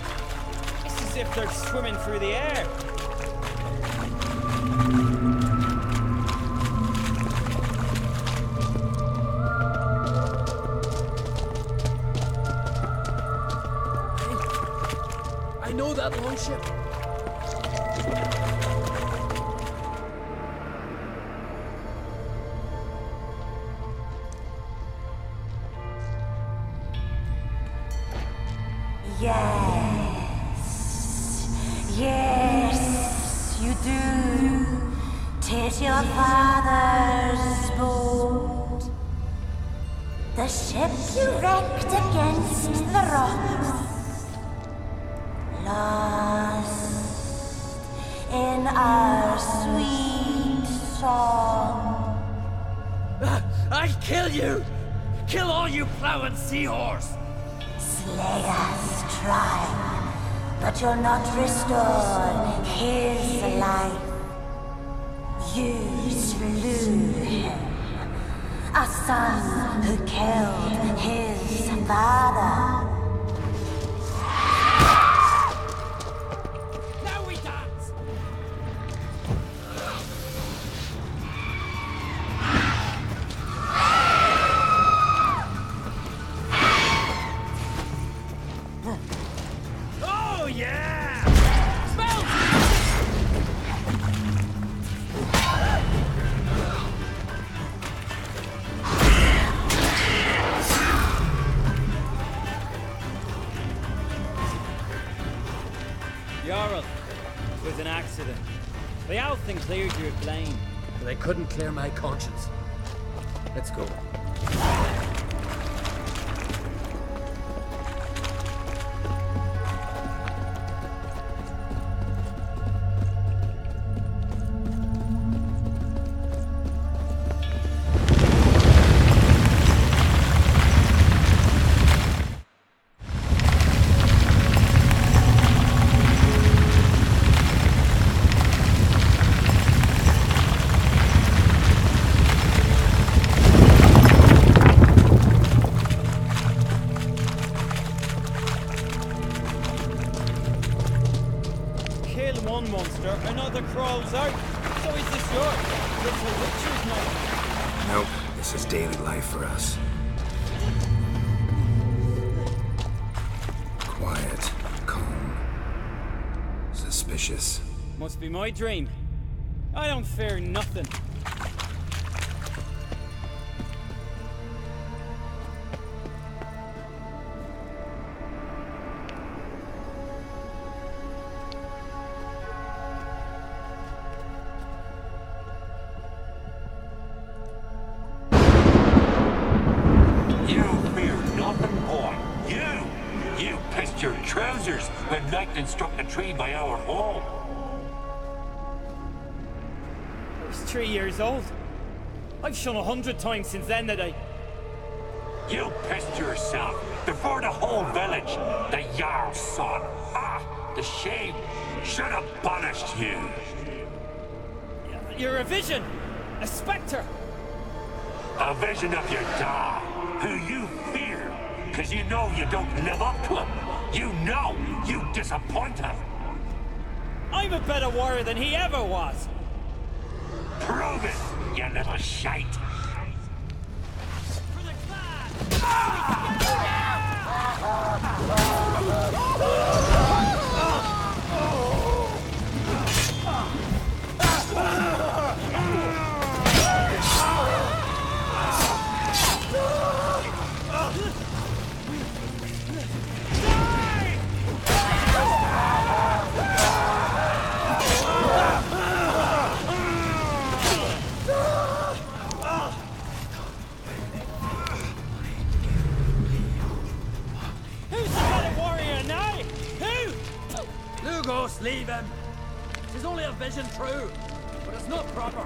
It's as if they're swimming through the air. I know that longship. Yes, you do. 'Tis your father's boat. The ship you wrecked against the rocks. Lost in our sweet song. I'll kill you! Kill all you plowing seahorse! Slay us, try, but you'll not restore his life. You slew him, a son who killed his father. Now we dance! Oh yeah! Smells! Jarl, it was an accident. The Althing cleared your claim. But I couldn't clear my conscience. Let's go. Kill one monster, another crawls out. So is this yours? It's a witcher's night. Nope, this is daily life for us. Quiet, calm, suspicious. Must be my dream. I don't fear nothing. You fear nothing, boy. You pissed your trousers when lightning struck the tree by our home. I was 3 years old. I've shone 100 times since then that I... You pissed yourself before the whole village. The Jarl's son. Ah, the shame. Should have punished you. You're a vision! A spectre! A vision of your dad, who you fear, because you know you don't live up to him. You know you disappoint him. I'm a better warrior than he ever was! Prove it, you little shite. Who's the better warrior now? Who? Lugos, leave him. It's only a vision true, but it's not proper.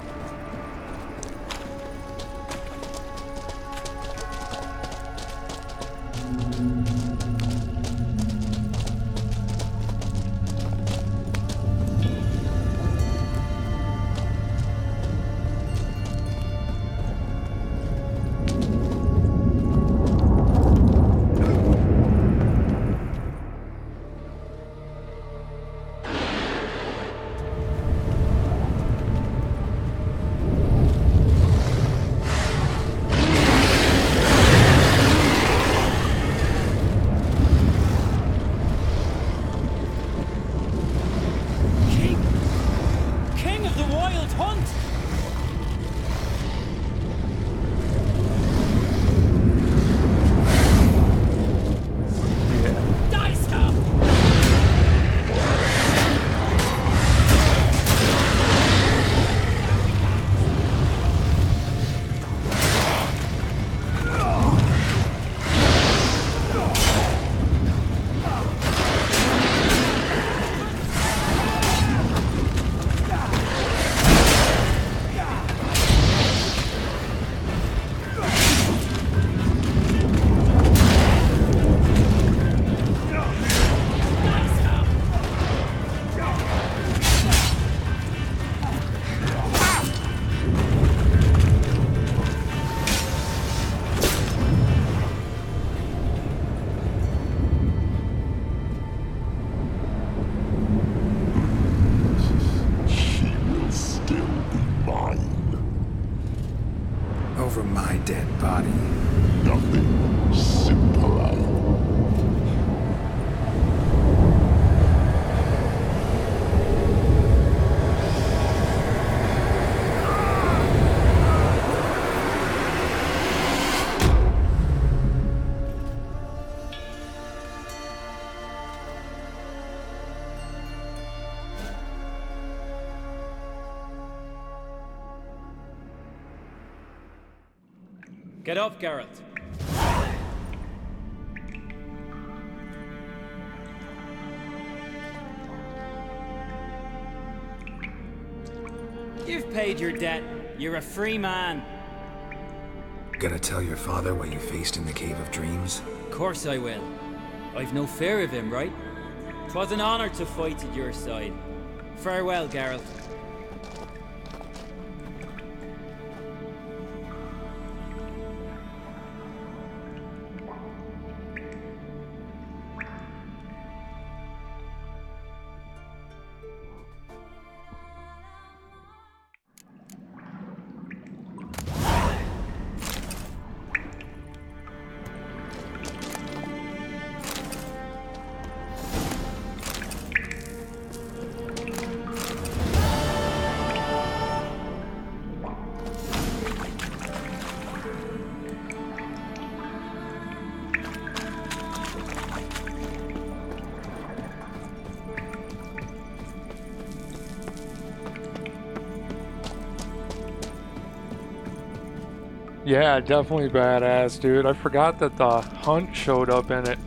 Get up, Geralt. You've paid your debt. You're a free man. Gonna tell your father what you faced in the Cave of Dreams? Of course I will. I've no fear of him, right? 'Twas an honor to fight at your side. Farewell, Geralt. Yeah, definitely badass, dude. I forgot that the hunt showed up in it.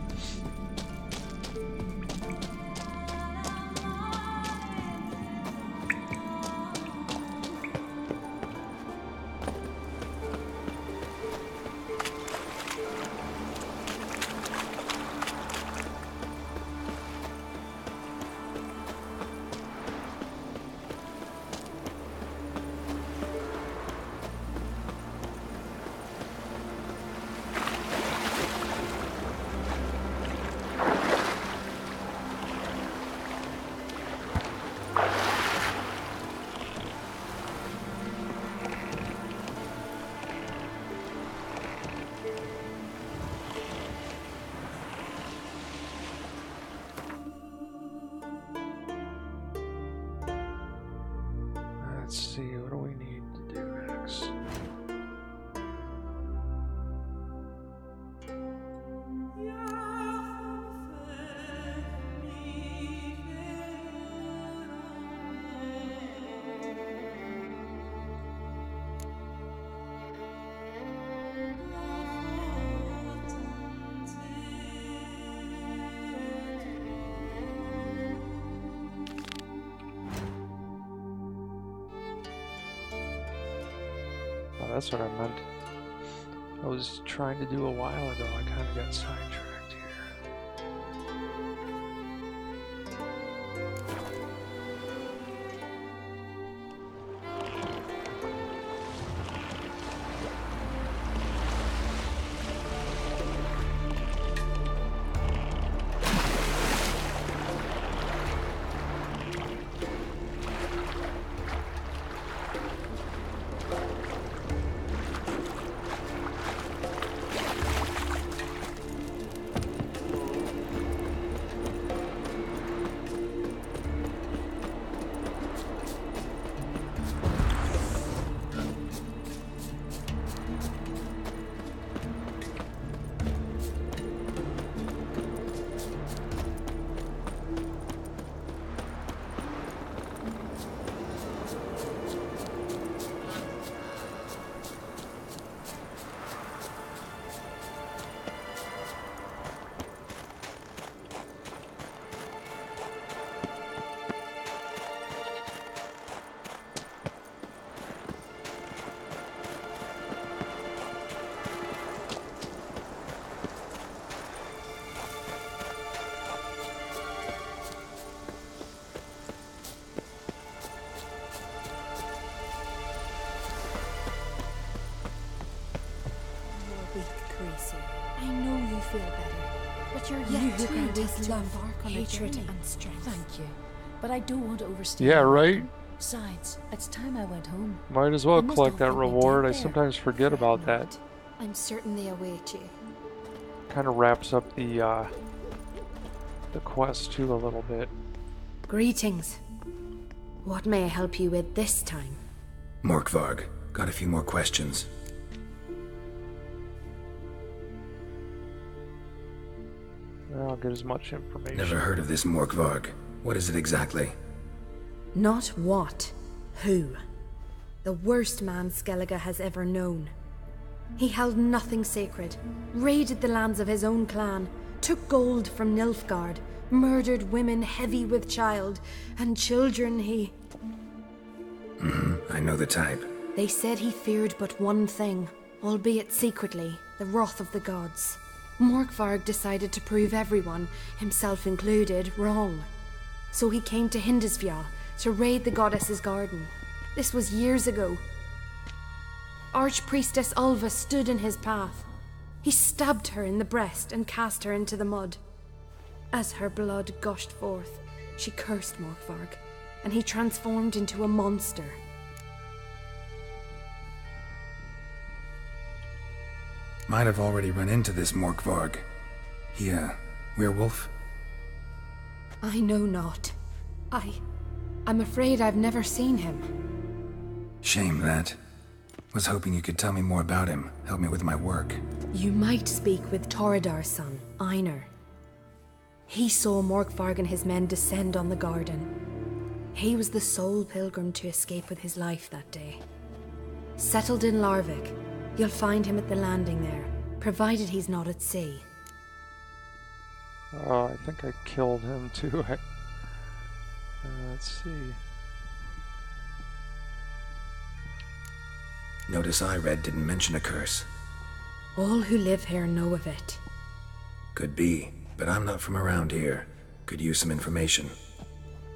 Let's see, what do we need to do next? Oh, that's what I meant. I was trying to do a while ago. I kind of got sidetracked here. I know you feel better, but you're yet to embark on hatred and strength. Thank you, but I don't want to overstay. Yeah, right? Besides, it's time I went home. Might as well collect that reward. I sometimes forget about that. I'm certain they await you. Kind of wraps up the quest too a little bit. Greetings. What may I help you with this time? Morkvarg, got a few more questions. I'll get as much information. Never heard of this Morkvarg. What is it exactly? Not what, who. The worst man Skellige has ever known. He held nothing sacred, raided the lands of his own clan, took gold from Nilfgaard, murdered women heavy with child, and children he... I know the type. They said he feared but one thing, albeit secretly, the wrath of the gods. Morkvarg decided to prove everyone, himself included, wrong. So he came to Hindisfjall to raid the goddess's garden. This was years ago. Archpriestess Ulva stood in his path. He stabbed her in the breast and cast her into the mud. As her blood gushed forth, she cursed Morkvarg, and he transformed into a monster. Might have already run into this Morkvarg. He, werewolf? I know not. I'm afraid I've never seen him. Shame that. Was hoping you could tell me more about him, help me with my work. You might speak with Toradar's son, Einar. He saw Morkvarg and his men descend on the garden. He was the sole pilgrim to escape with his life that day. Settled in Larvik, you'll find him at the landing there, provided he's not at sea. I think I killed him too. Let's see. Notice I read didn't mention a curse. All who live here know of it. Could be, but I'm not from around here. Could use some information.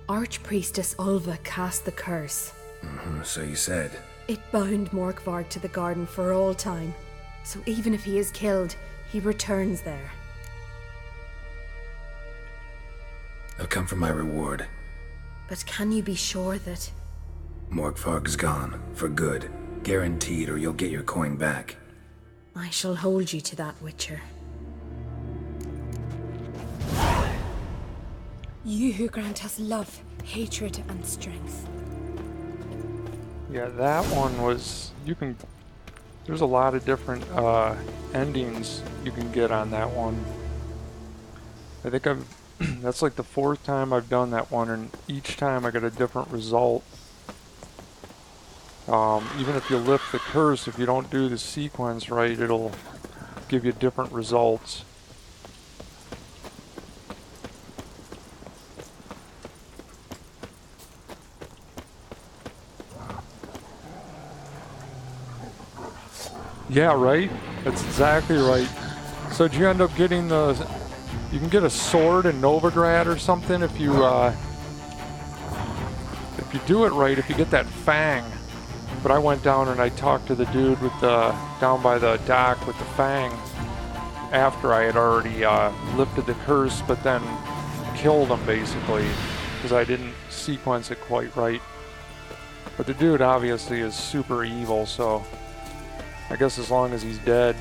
Archpriestess Ulva cast the curse. So you said. It bound Morkvarg to the garden for all time. So even if he is killed, he returns there. I'll come for my reward. But can you be sure that... Morkvarg's gone, for good. Guaranteed, or you'll get your coin back. I shall hold you to that, Witcher. You who grant us love, hatred, and strength. Yeah, that one was... There's a lot of different endings you can get on that one. I think that's like the 4th time I've done that one, and each time I get a different result. Even if you lift the curse, if you don't do the sequence right, it'll give you different results. Yeah, right? That's exactly right. So did you end up getting the... You can get a sword in Novigrad or something if you do it right, if you get that fang. But I went down and I talked to the dude with the down by the dock with the fang after I had already lifted the curse, but then killed him basically because I didn't sequence it quite right. But the dude obviously is super evil, so I guess as long as he's dead.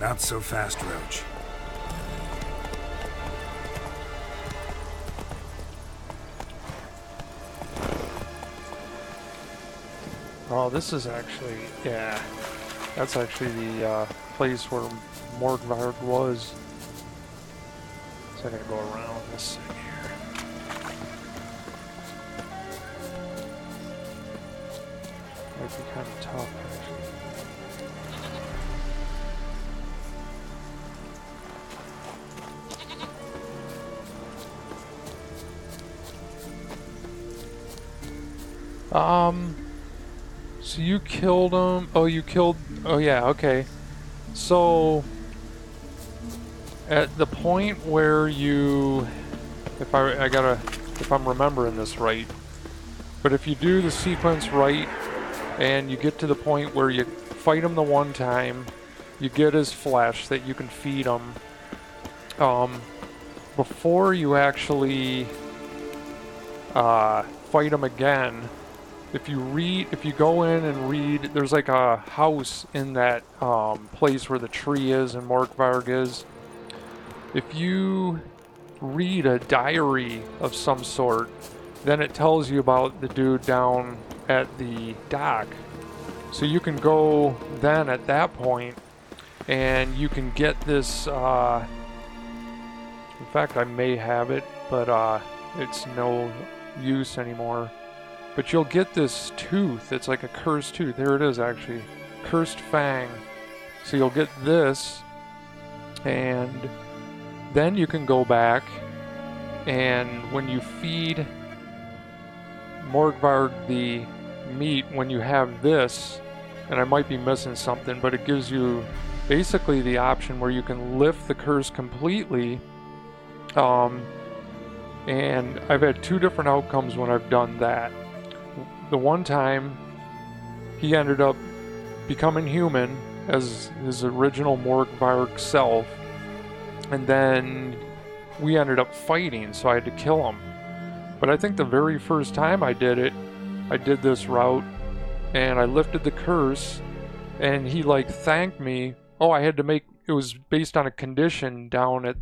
Not so fast, Roach. Oh, this is actually, yeah, that's actually the place where Morkvarg was. So I gotta go around this thing here. Might be kind of tough, actually. So you killed him. Oh, you killed. Oh, yeah, okay. So, at the point where you. If I'm remembering this right. But if you do the sequence right, and you get to the point where you fight him the one time, you get his flesh that you can feed him. Before you actually fight him again, if you go in and read, there's like a house in that place where the tree is and Morkvarg is. If you read a diary of some sort, then it tells you about the dude down at the dock. So you can go then at that point and you can get this, in fact I may have it, but it's no use anymore. But you'll get this tooth, it's like a cursed tooth, there it is actually, cursed fang. So you'll get this, and then you can go back, and when you feed Morkvarg the meat, when you have this, and I might be missing something, but it gives you basically the option where you can lift the curse completely. And I've had two different outcomes when I've done that. The one time, he ended up becoming human as his original Morkvarg self, and then we ended up fighting, so I had to kill him. But I think the very first time I did it, I did this route, and I lifted the curse, and he like thanked me. Oh, I had to make, it was based on a condition down at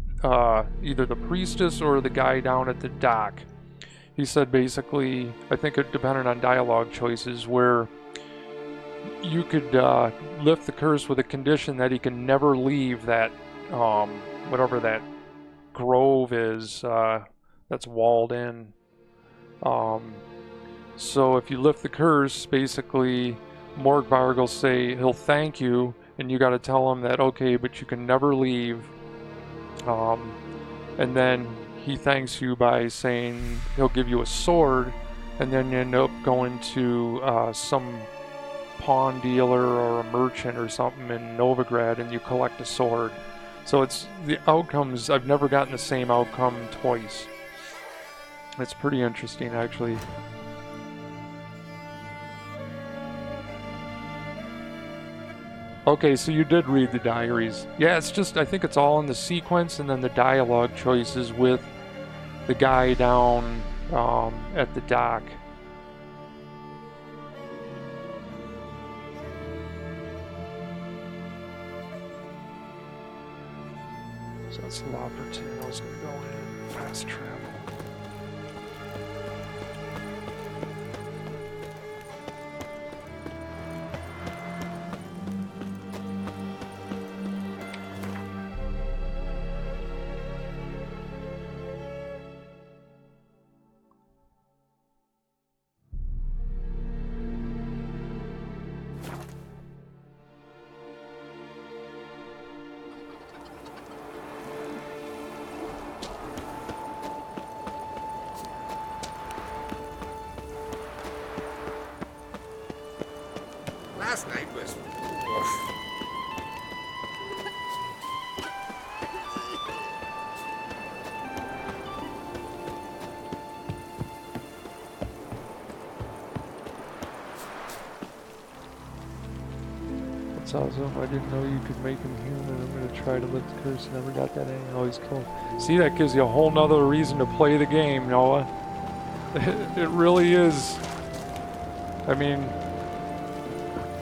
either the priestess or the guy down at the dock. He said basically, I think it depended on dialogue choices, where you could lift the curse with a condition that he can never leave that, whatever that grove is that's walled in. So if you lift the curse, basically Morkvarg will say he'll thank you, and you got to tell him that, okay, but you can never leave. And then he thanks you by saying he'll give you a sword, and then you end up going to some pawn dealer or a merchant or something in Novigrad, and you collect a sword. So it's the outcomes, I've never gotten the same outcome twice. It's pretty interesting, actually. Okay, so you did read the diaries. Yeah, it's just, I think it's all in the sequence and then the dialogue choices with the guy down at the dock. So that's Lopperton. I was going to go in fast travel. Last night was... That's awesome. I didn't know you could make him human. I'm going to try to lift the curse. Never got that any. Always kill him. See, that gives you a whole nother reason to play the game, Noah. It really is. I mean...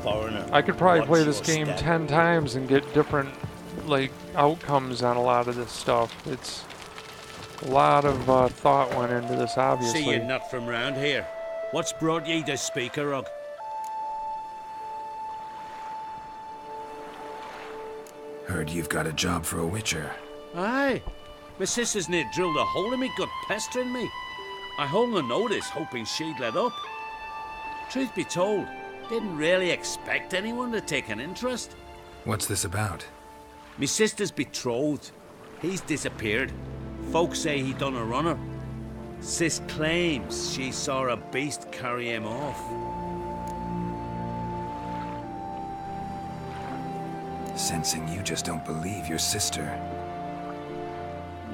Foreigner, I could probably play what's this your game step? 10 times and get different, like, outcomes on a lot of this stuff. It's a lot of thought went into this, obviously. See, you're not from round here. What's brought ye to Speakerrug? Heard you've got a job for a witcher. Aye. My sister's near drilled a hole in me gut, pestering me. I hung a notice, hoping she'd let up. Truth be told, didn't really expect anyone to take an interest. What's this about? Me sister's betrothed. He's disappeared. Folks say he done a runner. Sis claims she saw a beast carry him off. Sensing you just don't believe your sister.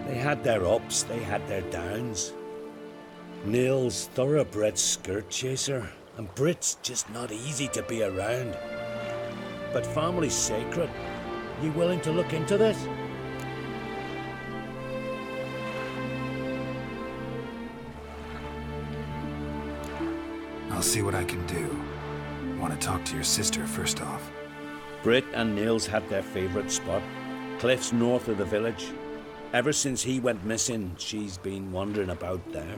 They had their ups, they had their downs. Neil's thoroughbred skirt chaser, and Brit's just not easy to be around. But family's sacred. You willing to look into this? I'll see what I can do. Want to talk to your sister first off. Brit and Nils had their favourite spot, cliffs north of the village. Ever since he went missing, she's been wandering about there.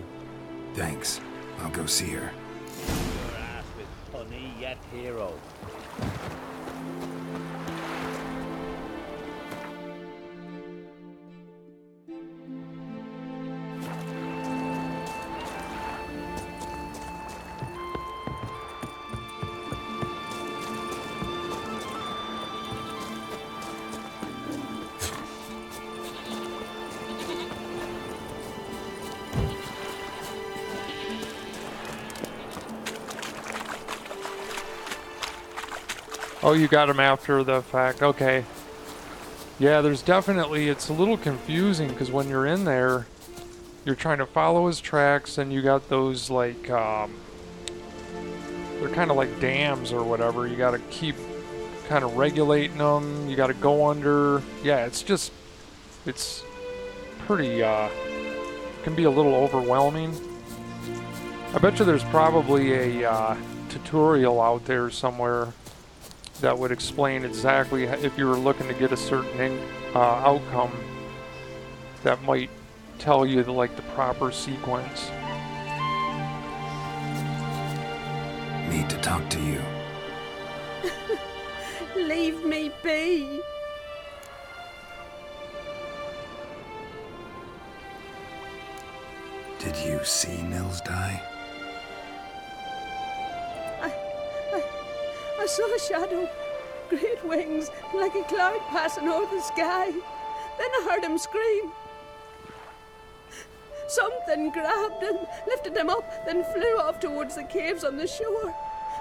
Thanks. I'll go see her. Your ass with honey yet, hero. Oh, you got him after the fact. Okay. Yeah, there's definitely, it's a little confusing because when you're in there, you're trying to follow his tracks and you got those like, they're kind of like dams or whatever. You got to keep kind of regulating them. You got to go under. Yeah, it's just, it's pretty, can be a little overwhelming. I bet you there's probably a tutorial out there somewhere that would explain exactly if you were looking to get a certain outcome that might tell you the proper sequence. Need to talk to you. Leave me be. Did you see Nils die? I saw a shadow, great wings, like a cloud passing over the sky. Then I heard him scream. Something grabbed him, lifted him up, then flew off towards the caves on the shore.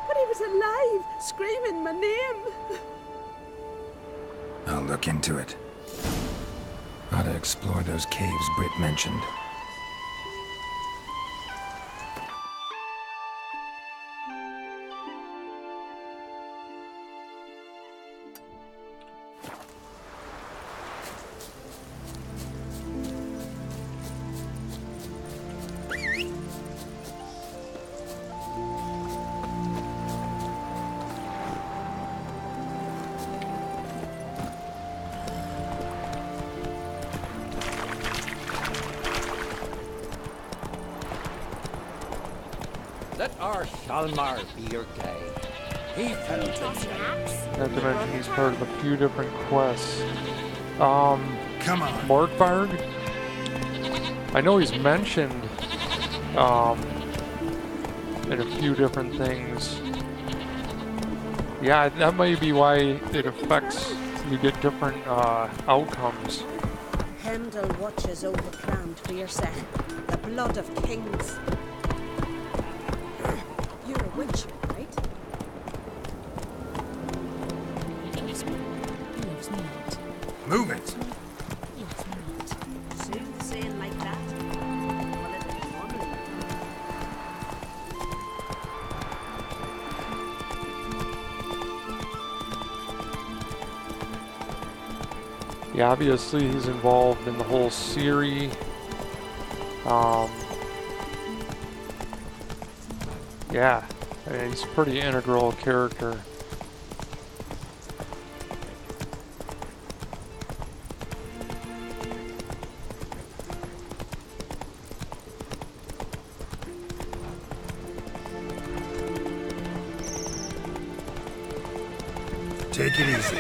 But he was alive, screaming my name. I'll look into it. Gotta explore those caves Britt mentioned. Let our Shalmar be your guide. He fell to Not to mention he's part of a few different quests. Come on. Morkvarg? I know he's mentioned in a few different things. Yeah, that might be why it affects, you get different outcomes. Heimdall watches over Crammed for your set. The blood of kings. You're a witch, right? He loves me. He loves me not. Move it! He loves me not. Soothsaying like that? Well, it is normally. Yeah, obviously he's involved in the whole Ciri. Yeah, I mean, he's a pretty integral character. Take it easy.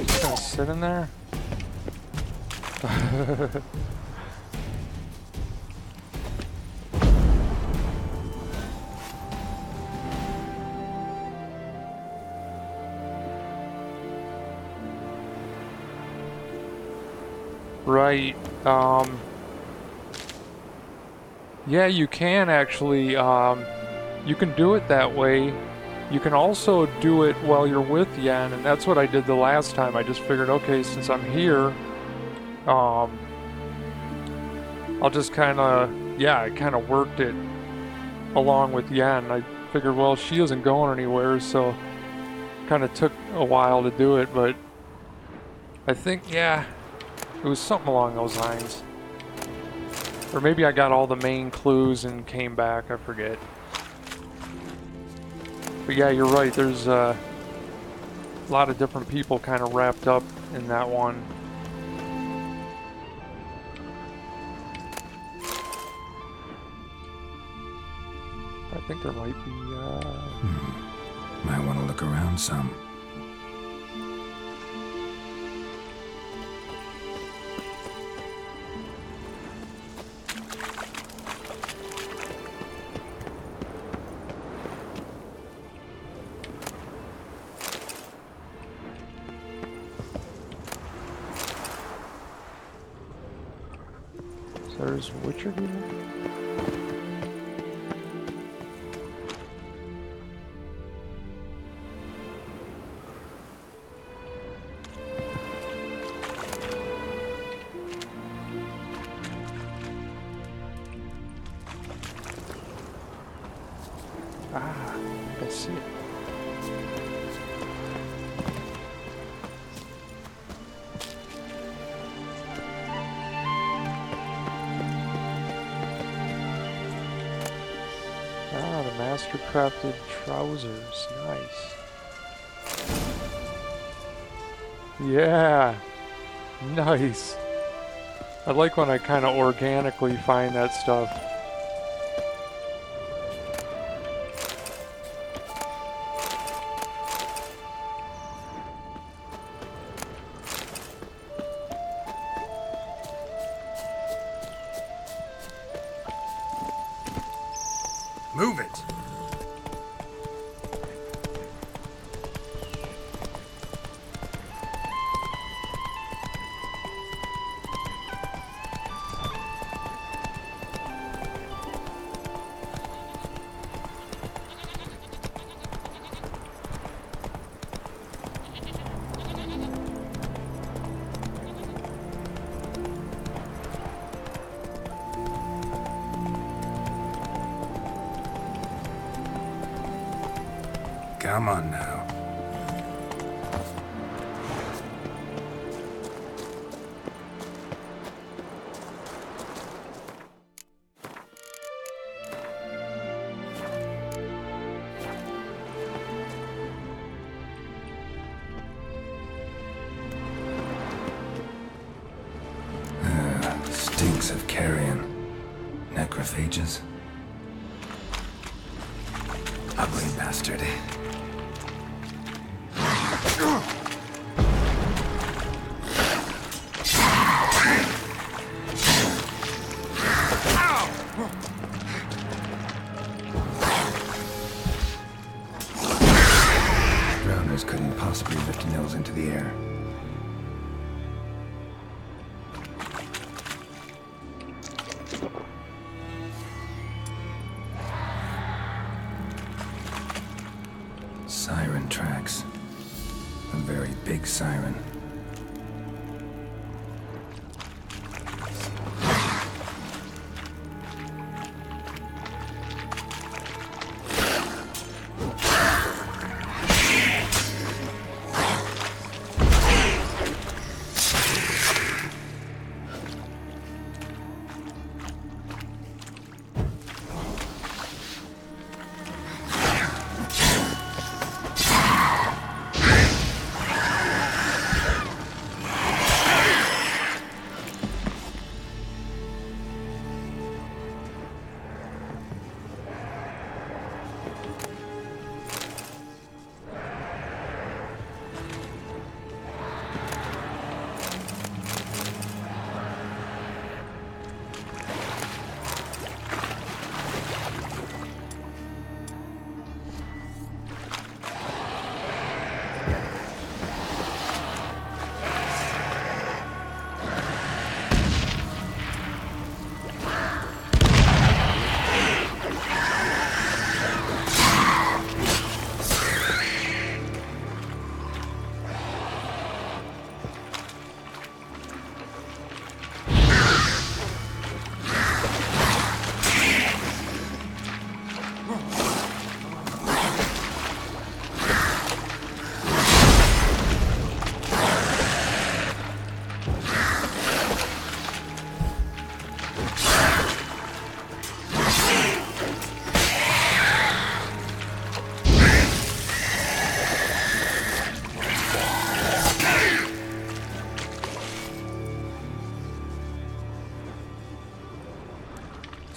Just gonna sit in there? Right, yeah, you can actually, you can do it that way. You can also do it while you're with Yen, and that's what I did the last time. I just figured, okay, since I'm here, I'll just kinda, yeah, I kinda worked it along with Yen. I figured, well, she isn't going anywhere, so kinda took a while to do it, but I think, yeah, it was something along those lines. Or maybe I got all the main clues and came back, I forget. But yeah, you're right, there's a lot of different people kind of wrapped up in that one. I think there might be, Might want to look around some. So there's Witcher here? Ah, I see it. Ah, the master crafted trousers. Nice. Yeah. Nice. I like when I kind of organically find that stuff. Move it! Come on now. Stinks of carrion. Necrophages. Ugly bastard. Drowners couldn't possibly lift nils into the air. Siren tracks. A very big siren.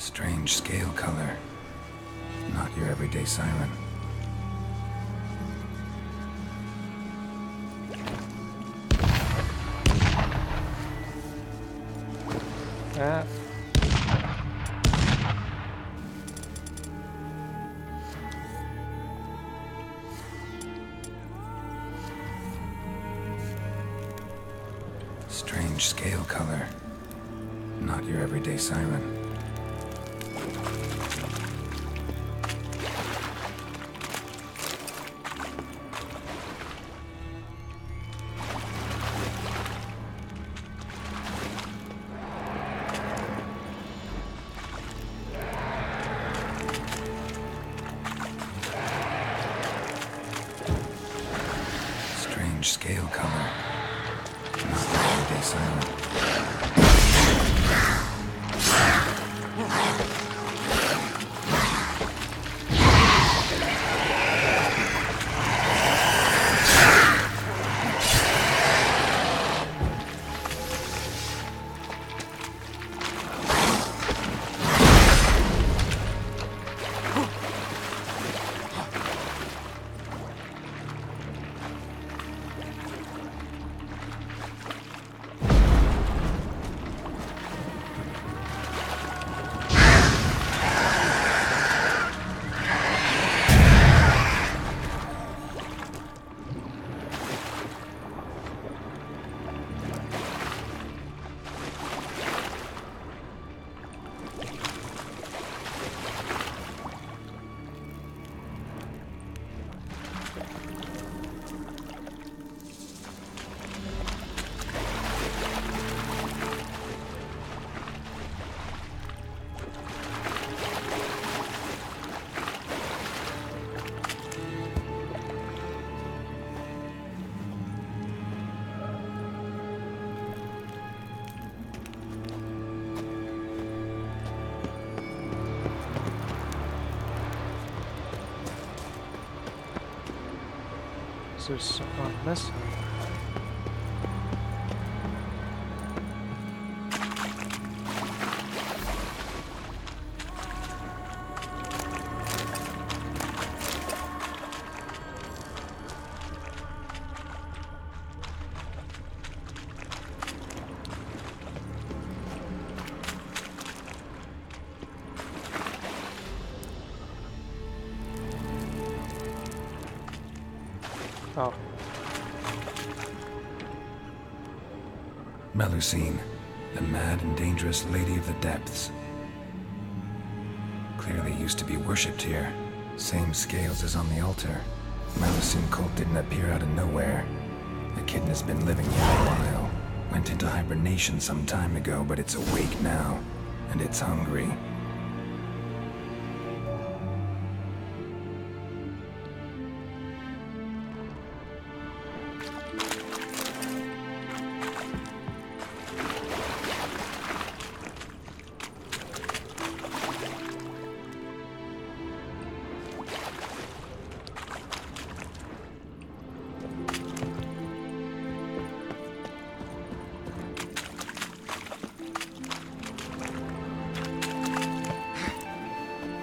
Strange scale color. Not your everyday siren. Ah. Strange scale color. Not your everyday siren. Strange scale color. Not your everyday siren. There's someone missing. Oh. Melusine, the mad and dangerous Lady of the Depths. Clearly used to be worshipped here. Same scales as on the altar. Melusine cult didn't appear out of nowhere. The kitten has been living here a while. Went into hibernation some time ago, but it's awake now. And it's hungry.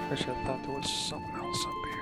I should have thought there was something else up here.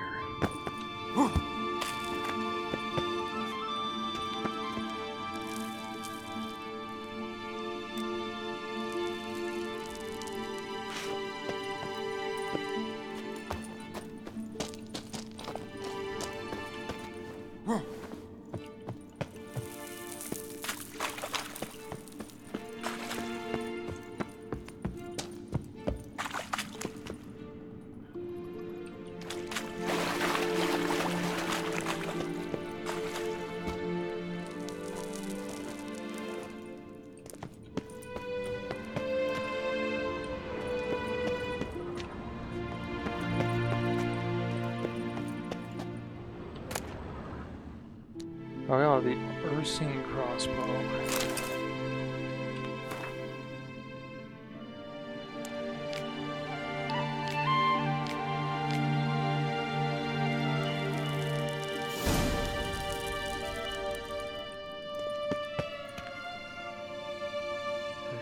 Oh yeah, the Ursine crossbow.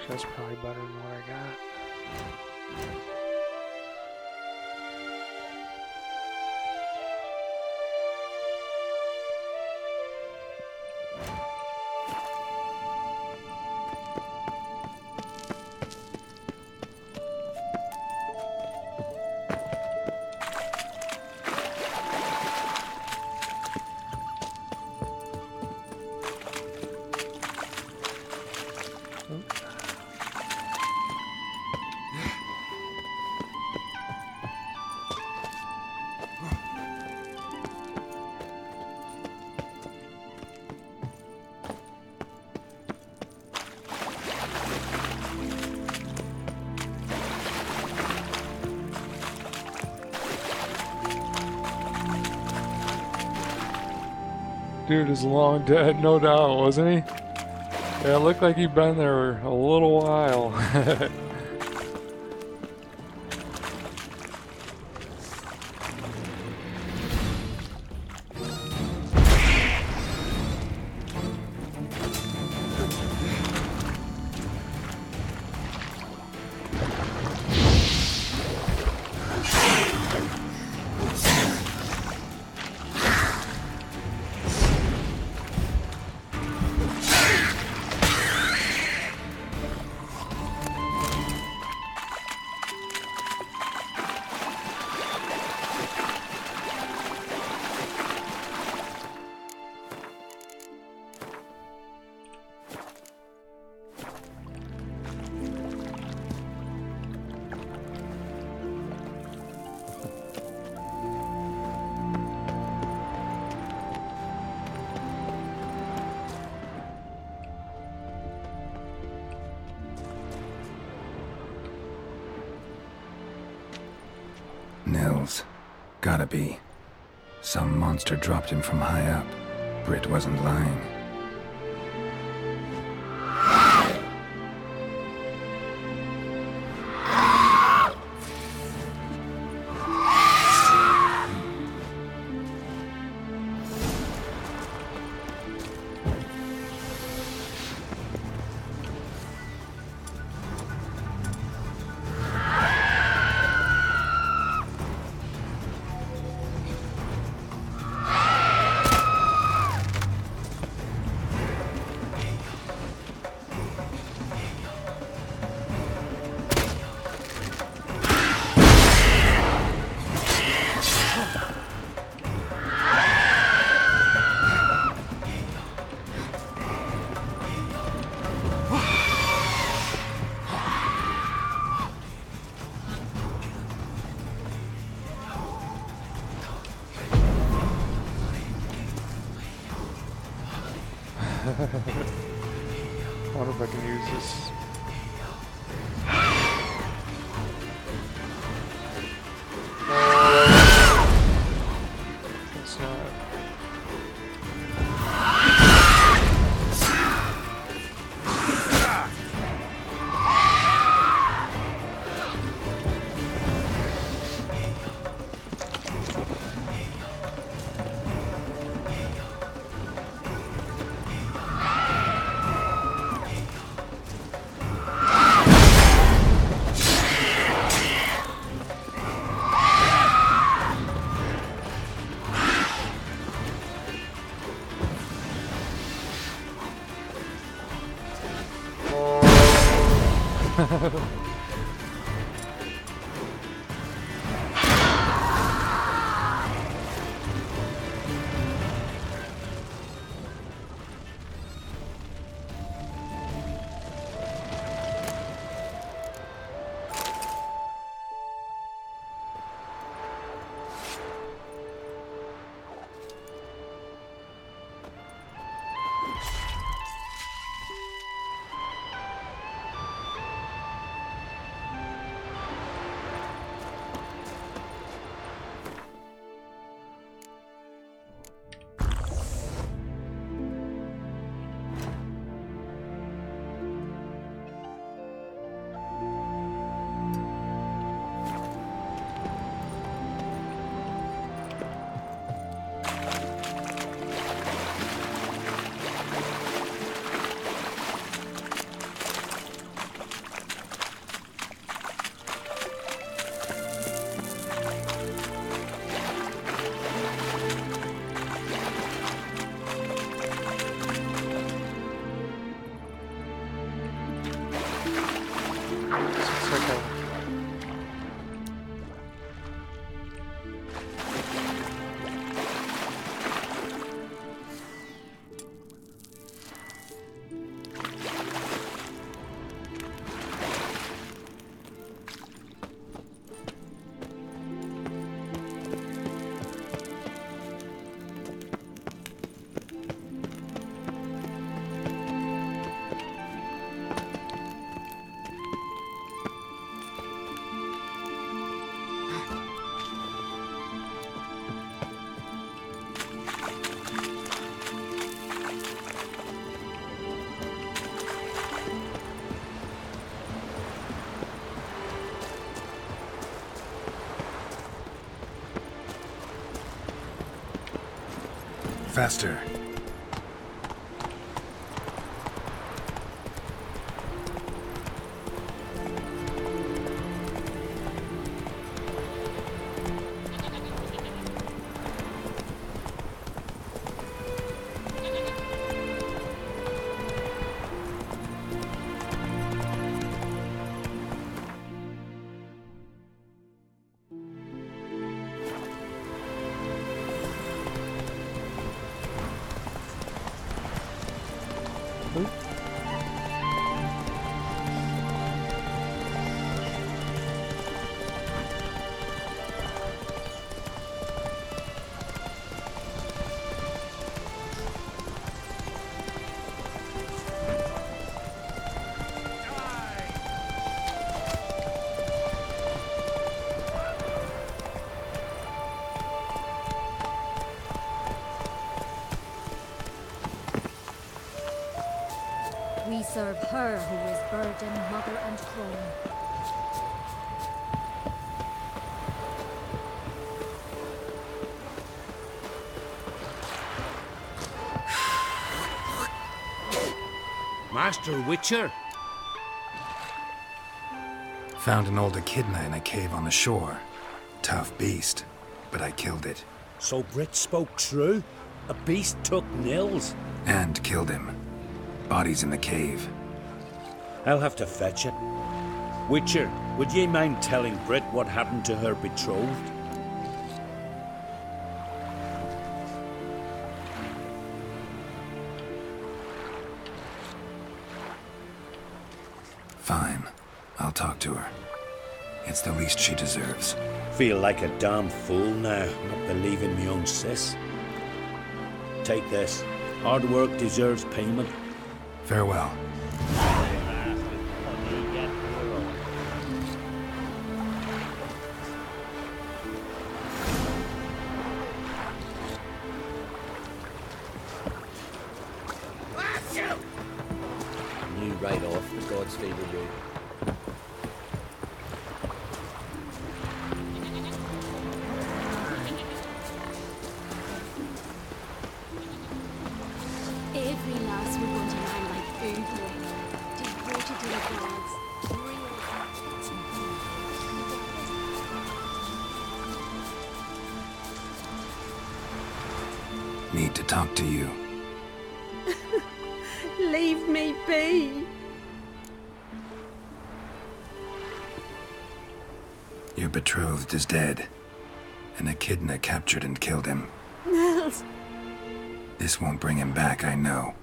That's probably better than what I got. Dude is long dead, no doubt, wasn't he? Yeah, it looked like he'd been there a little while. Nils. Gotta be. Some monster dropped him from high up. Britt wasn't lying. I wonder if I can use this. That's not. Faster. We serve her who is burden, mother, and crone. Master Witcher? Found an old echidna in a cave on the shore. Tough beast, but I killed it. So Brit spoke true? A beast took Nils? And killed him. Body's in the cave. I'll have to fetch it. Witcher, would ye mind telling Brit what happened to her betrothed? Fine. I'll talk to her. It's the least she deserves. Feel like a damn fool now, not believing me own sis. Take this. Hard work deserves payment. Farewell. Knew right off the gods favor you. Every lass would want a man like Ugo, devoted to the gods, real hearts and Need to talk to you. Leave me be. Your betrothed is dead. An echidna captured and killed him. Nels. This won't bring him back, I know.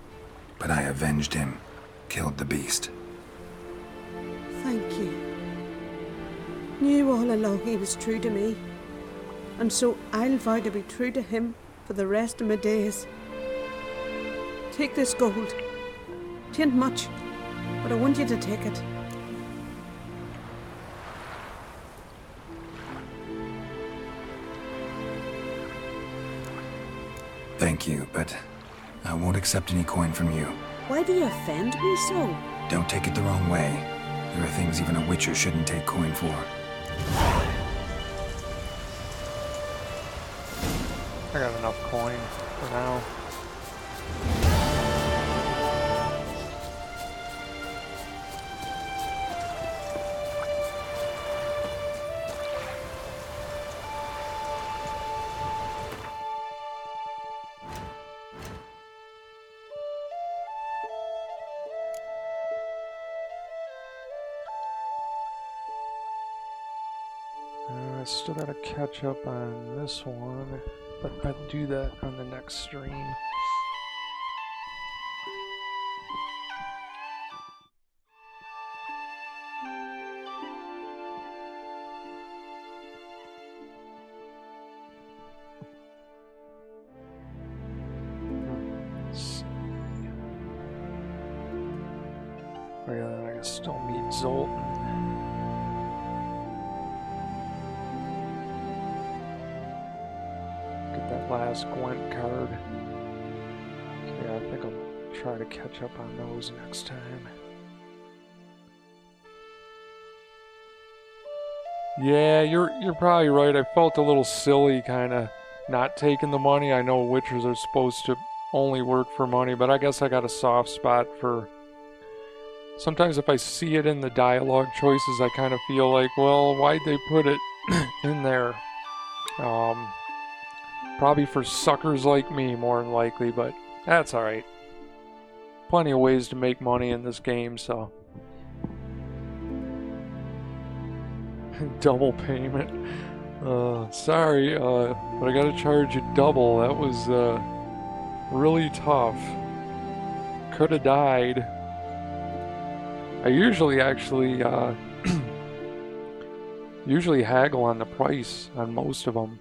But I avenged him. Killed the beast. Thank you. Knew all along he was true to me. And so I'll vow to be true to him for the rest of my days. Take this gold. 'Tain't much, but I want you to take it. Thank you, but I won't accept any coin from you. Why do you offend me so? Don't take it the wrong way. There are things even a witcher shouldn't take coin for. I got enough coin for now. I still gotta catch up on this one, but I'll do that on the next stream. Let's see. Oh yeah, I can still meet Zoltan. That last Gwent card. So yeah, I think I'll try to catch up on those next time. Yeah, you're probably right. I felt a little silly kind of not taking the money. I know Witchers are supposed to only work for money, but I guess I got a soft spot for... Sometimes if I see it in the dialogue choices, I kind of feel like, well, why'd they put it in there? Probably for suckers like me, more than likely, but that's alright. Plenty of ways to make money in this game, so... Double payment. Sorry, but I gotta charge you double. That was, really tough. Could've died. I usually actually, usually haggle on the price on most of them.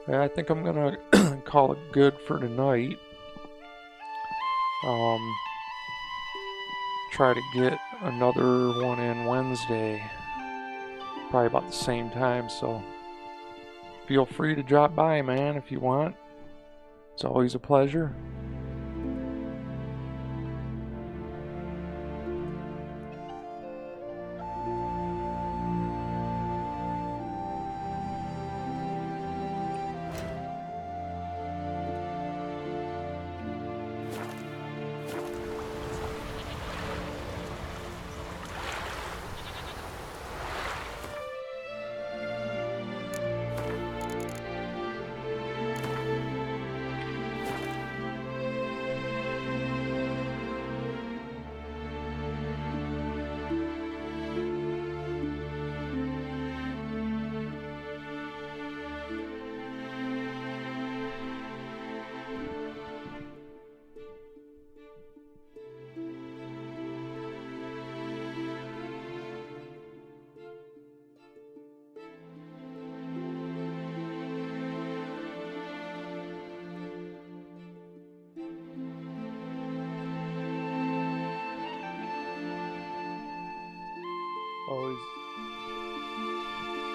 Yeah, I think I'm gonna call it good for tonight. Try to get another one in Wednesday. Probably about the same time, so feel free to drop by, man, if you want. It's always a pleasure.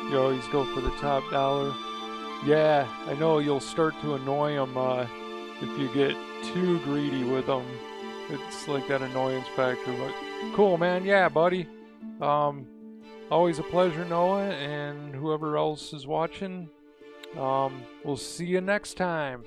You always go for the top dollar. Yeah, I know you'll start to annoy them if you get too greedy with them. It's like that annoyance factor, but cool, man. Yeah, buddy. Always a pleasure, Noah, and whoever else is watching. We'll see you next time.